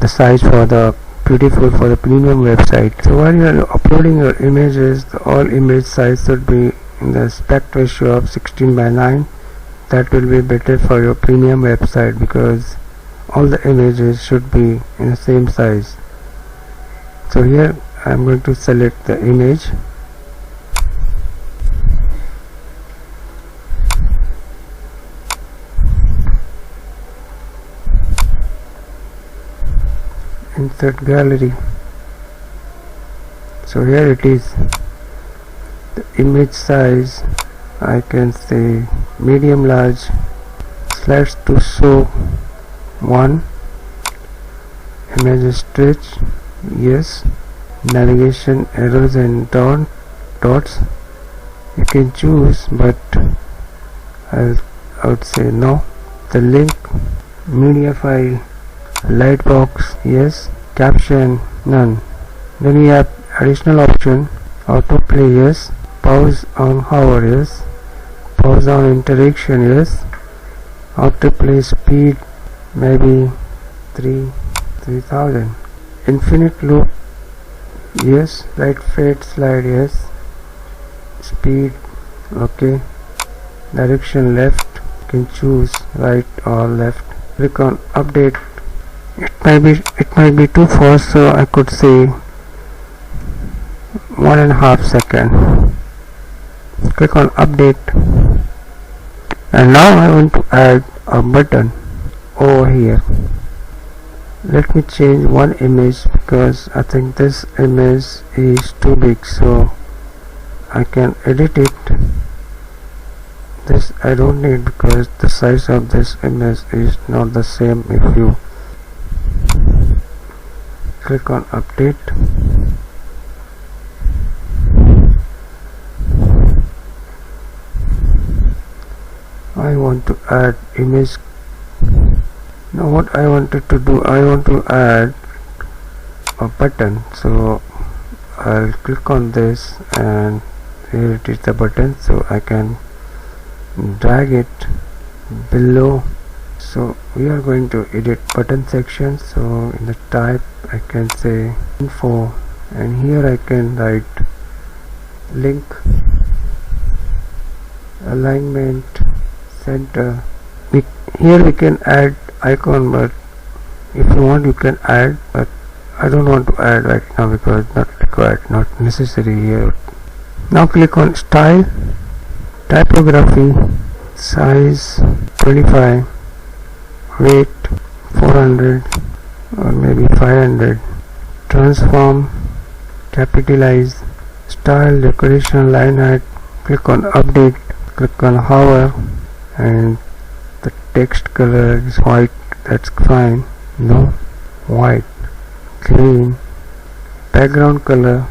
[SPEAKER 1] the size for the beautiful for the premium website. So while you are uploading your images, all image size should be in the aspect ratio of 16:9. That will be better for your premium website, because all the images should be in the same size. So here I am going to select the image. insert gallery. So here it is. The image size I can say medium large. Slides to show 1. Image stretch, yes. Navigation arrows and dots you can choose, but I would say no. The link, media file, lightbox, yes. Caption, none. Then we have additional option, autoplay, yes. Pause on hover, yes. Pause on interaction, yes. Autoplay speed maybe 3000. Infinite loop, yes. Right fade slide, yes. Speed, okay. Direction left, you can choose right or left. Click on update. It might be too fast, so I could say 1.5 seconds. Click on update, and now I want to add a button over here. Let me change one image because I think this image is too big, so I can edit it. This I don't need because the size of this image is not the same. If you click on update, I want to add image. Now what I wanted to do, I want to add a button, so I'll click on this, and here it is, the button, so I can drag it below. So we are going to edit button section, so in the type I can say info, and here I can write link, alignment, center. Here we can add icon, but if you want you can add, but I don't want to add right now because not required, not necessary here. Now click on style, typography, size 25, weight 400 or maybe 500, transform, capitalize, style, decoration, line height. Click on update, click on hover, and the text color is white, that's fine. No, white, clean. Background color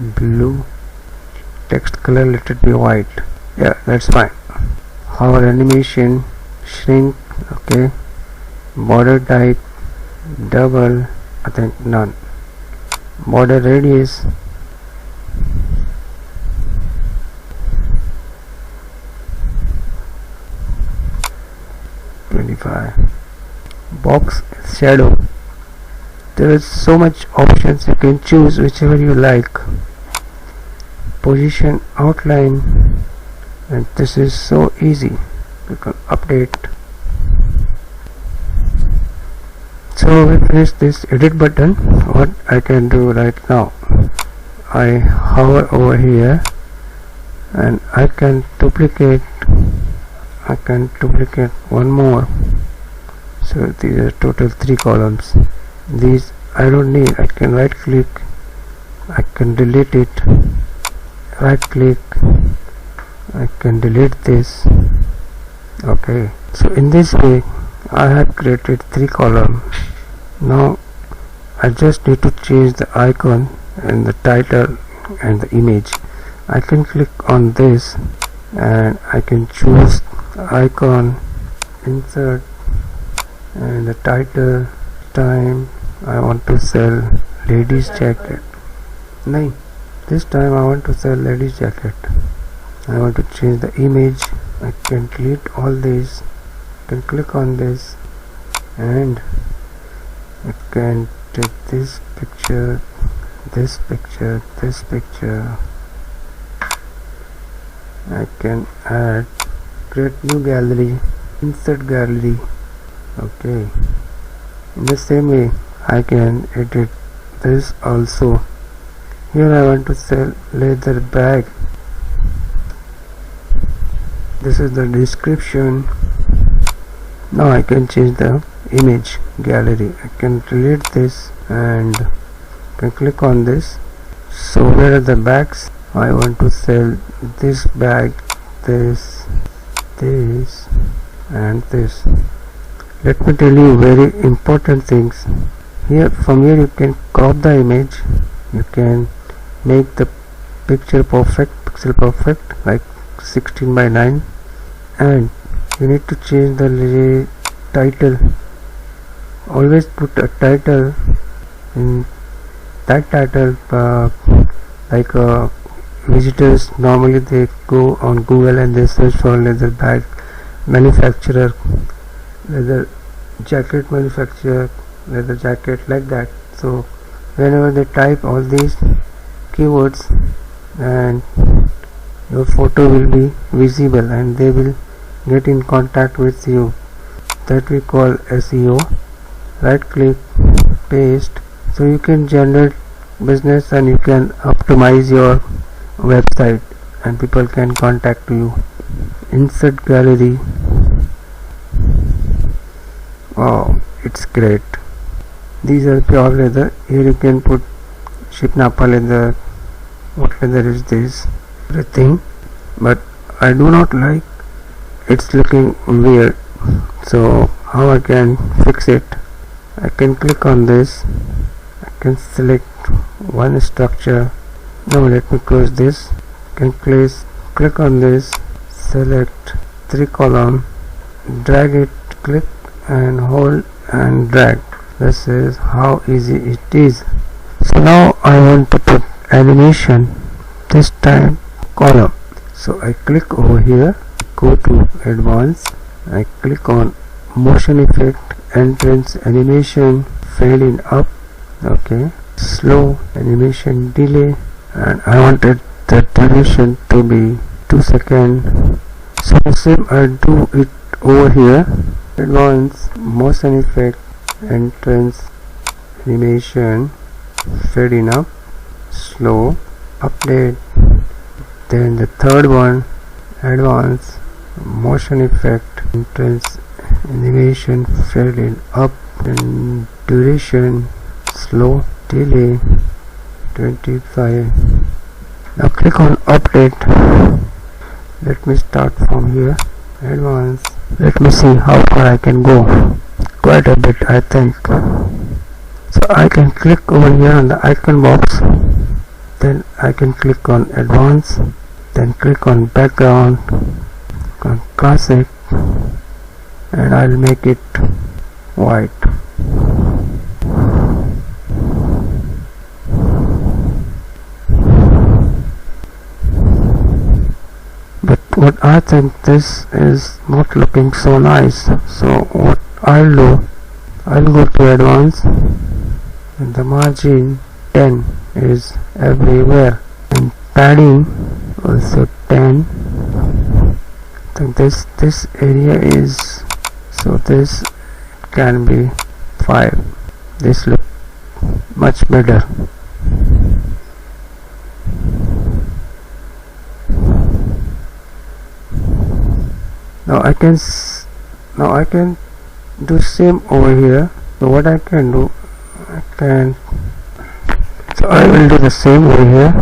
[SPEAKER 1] blue, text color let it be white, yeah, that's fine. Hover animation, shrink, okay. Border type double, I think none. Border radius 25. Box shadow, there is so much options, you can choose whichever you like. Position outline, and this is so easy. Click on update. So we finished this edit button. What I can do right now, I hover over here and I can duplicate one more. So these are total 3 columns. These I don't need. I can right click, I can delete it, right click, I can delete this. Okay, so in this way I have created 3 columns. Now I just need to change the icon and the title and the image. I can click on this and I can choose the icon, insert, and the title. Time I want to sell ladies jacket. No, this time I want to sell ladies jacket. I want to change the image. I can delete all these. I can click on this and I can take this picture, this picture, this picture. I can add, create new gallery, insert gallery. Okay, in the same way I can edit this also. Here I want to sell leather bag. This is the description. Now I can change the image gallery. I can delete this and can click on this. So where are the bags? I want to sell this bag, this and this. Let me tell you very important things. Here, from here you can crop the image, you can make the pixel perfect like 16 by 9, and you need to change the title. Always put a title in that title, like visitors normally they go on Google and they search for leather bag manufacturer, leather jacket manufacturer, leather jacket, like that. So whenever they type all these keywords, and your photo will be visible and they will get in contact with you. That we call SEO. Right click, paste. So you can generate business and you can optimize your website and people can contact you. Insert gallery. Wow, it's great. These are pure leather. Here you can put Shipnapa leather. What leather is this? Everything. But I do not like, it's looking weird. So how I can fix it? I can click on this. I can select one structure. Now let me close this. I can click on this, select 3 column, drag it, click and hold and drag. This is how easy it is. So now I want to put animation, this time column. So I click over here, go to advanced, I click on motion effect, entrance animation, fade in up, okay, slow animation delay, and I wanted the duration to be 2 seconds. So same I do it over here, advanced, motion effect, entrance animation, fade in up, slow, update. Then the third one, advanced, motion effect, entrance animation, fade in up, and duration, slow, delay 25. Now click on update. Let me start from here, advanced. Let me see how far I can go. Quite a bit, I think. So I can click over here on the icon box, then I can click on advanced, then click on background, on classic, and I'll make it white. But what I think, this is not looking so nice. So what I'll do, I'll go to advanced, and the margin 10 is everywhere, and padding also 10. I think this area is, so this can be 5. This look much better. Now I can do same over here. So what I can do, so I will do the same over here.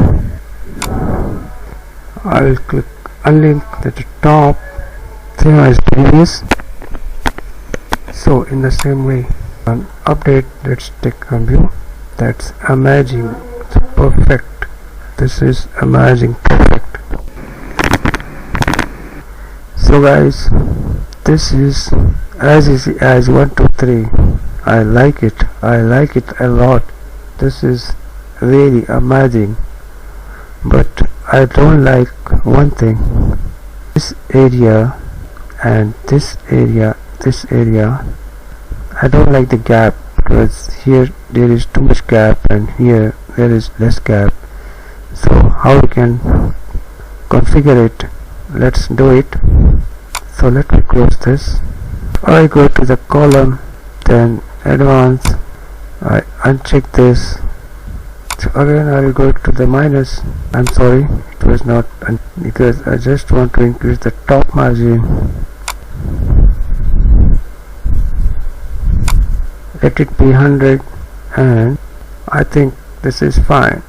[SPEAKER 1] I will click unlink at the top, same as previous. So in the same way, on update, let's take a view. That's amazing. It's perfect. This is amazing, perfect. So guys, this is as easy as 1, 2, 3. I like it a lot. This is really amazing, but I don't like one thing. This area and this area, I don't like the gap, because here there is too much gap and here there is less gap. So how we can configure it? Let's do it. So let me close this. I go to the column, then advanced, I uncheck this. So again I will go to the minus. I'm sorry, it was not, because I just want to increase the top margin. let it be 100, and I think this is fine.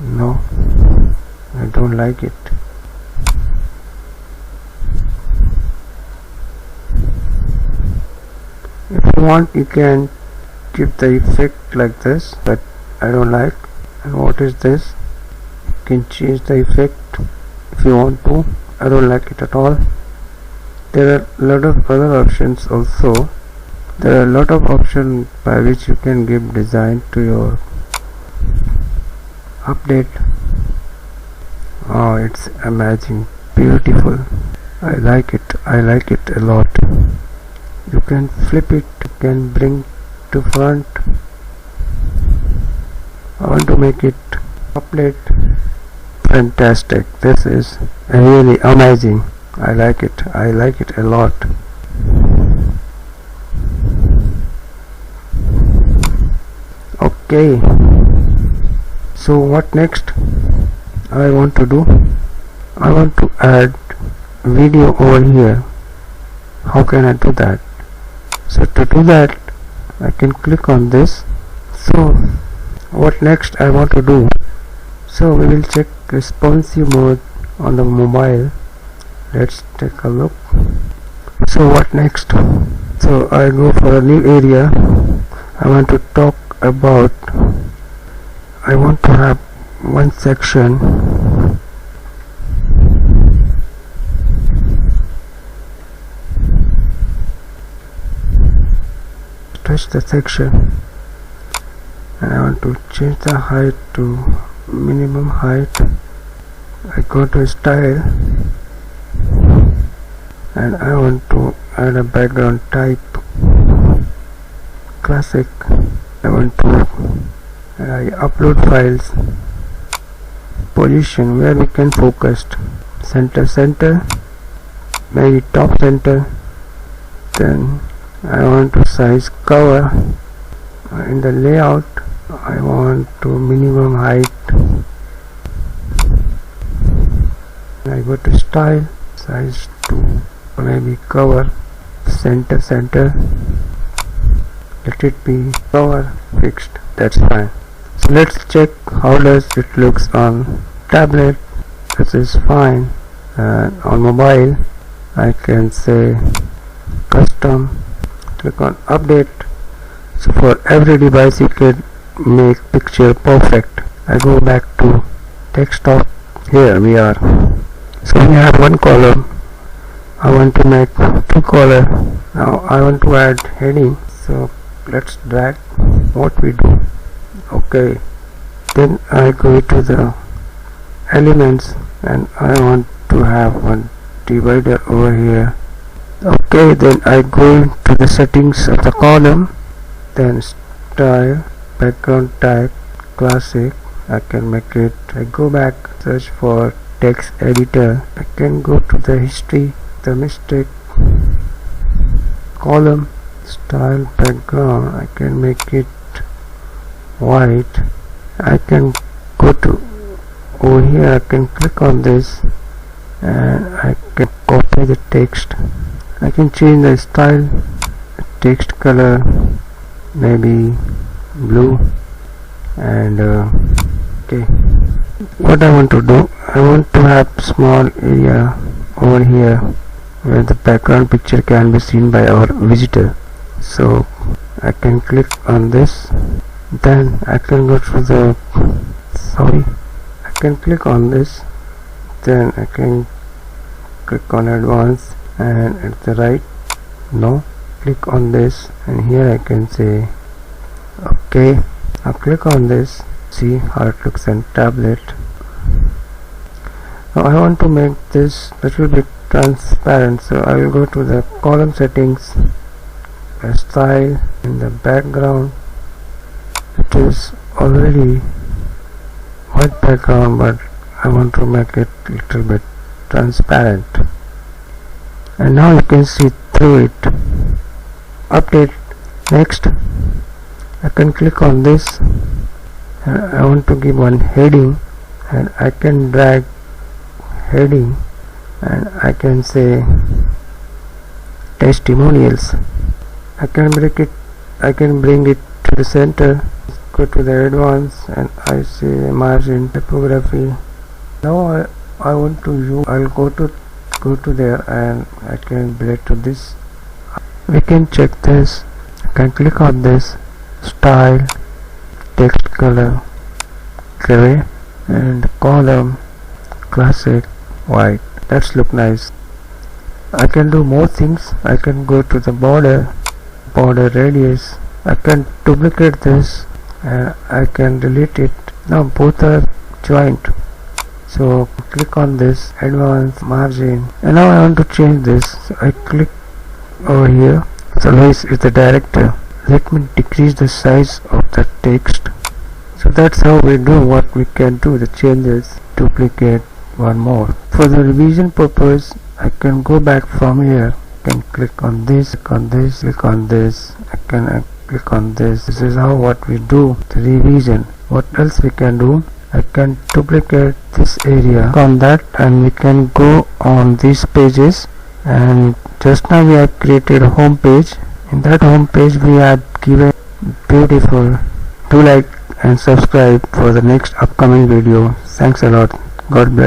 [SPEAKER 1] No, I don't like it. If you want, you can give the effect like this, but I don't like. And what is this? You can change the effect if you want to. I don't like it at all. There are a lot of other options also. There are a lot of options by which you can give design to your update. Oh, it's amazing, beautiful. I like it a lot. You can flip it, you can bring to front. I want to make it update. Fantastic, this is really amazing. I like it a lot. Okay, so what next I want to do? I want to add video over here. How can I do that? So to do that, I can click on this. So what next I want to do? So we will check responsive mode on the mobile. Let's take a look. So what next? So I go for a new area. I want to talk about, I want to have one section touch the section, and I want to change the height to minimum height. I go to style, and I want to add a background type, classic. I want to upload files, position where we can focus, center, maybe top center. Then I want to size cover. In the layout, I want to minimum height. I go to style, size to maybe cover, center. Let it be cover fixed. That's fine. So let's check how does it looks on tablet. This is fine. On mobile, I can say custom. Click on update. So for every device you can make picture perfect. I go back to desktop. Here we are. So we have one column. I want to make two column. Now I want to add heading. So let's drag what we do. Okay, then I go to the elements, and I want to have one divider over here. Okay, then I go to the settings of the column, then style, background type, classic. I can make it. I go back, search for text editor. I can go to the history, the mistake, column, style, background. I can make it white. I can go to over here. I can click on this, and I can copy the text. I can change the style, text color, maybe blue, and okay. What I want to do, I want to have small area over here where the background picture can be seen by our visitor. So I can click on this, then I can go to the I can click on this, then I can click on advanced, and at the right, no, click on this, and here I can say okay. I'll click on this, see how it looks on tablet. Now I want to make this little bit transparent, so I will go to the column settings, style, in the background. It is already white background, but I want to make it a little bit transparent, and now you can see through it. Update. Next, I can click on this, and I want to give one heading, and I can drag heading, and I can say testimonials. I can bring it to the center. Go to the advanced and I say margin typography. Now I want to use. I'll go to there and I can relate to this. We can check this. I can click on this style, text color, gray, and column classic white. That's look nice. I can do more things. I can go to the border radius. I can duplicate this and I can delete it. Now both are joined. So click on this advanced margin and now I want to change this. So I click over here. So Luis is the director. Let me decrease the size of the text. So that's how we do what we can do, the changes, duplicate one more. For the revision purpose, I can go back from here. I can click on this, click on this, click on this. I can click on this. This is how what we do, the revision. What else we can do? I can duplicate this area on that and we can go on these pages. And just now we have created a home page. In that home page we have given beautiful. Do like and subscribe for the next upcoming video. Thanks a lot. God bless.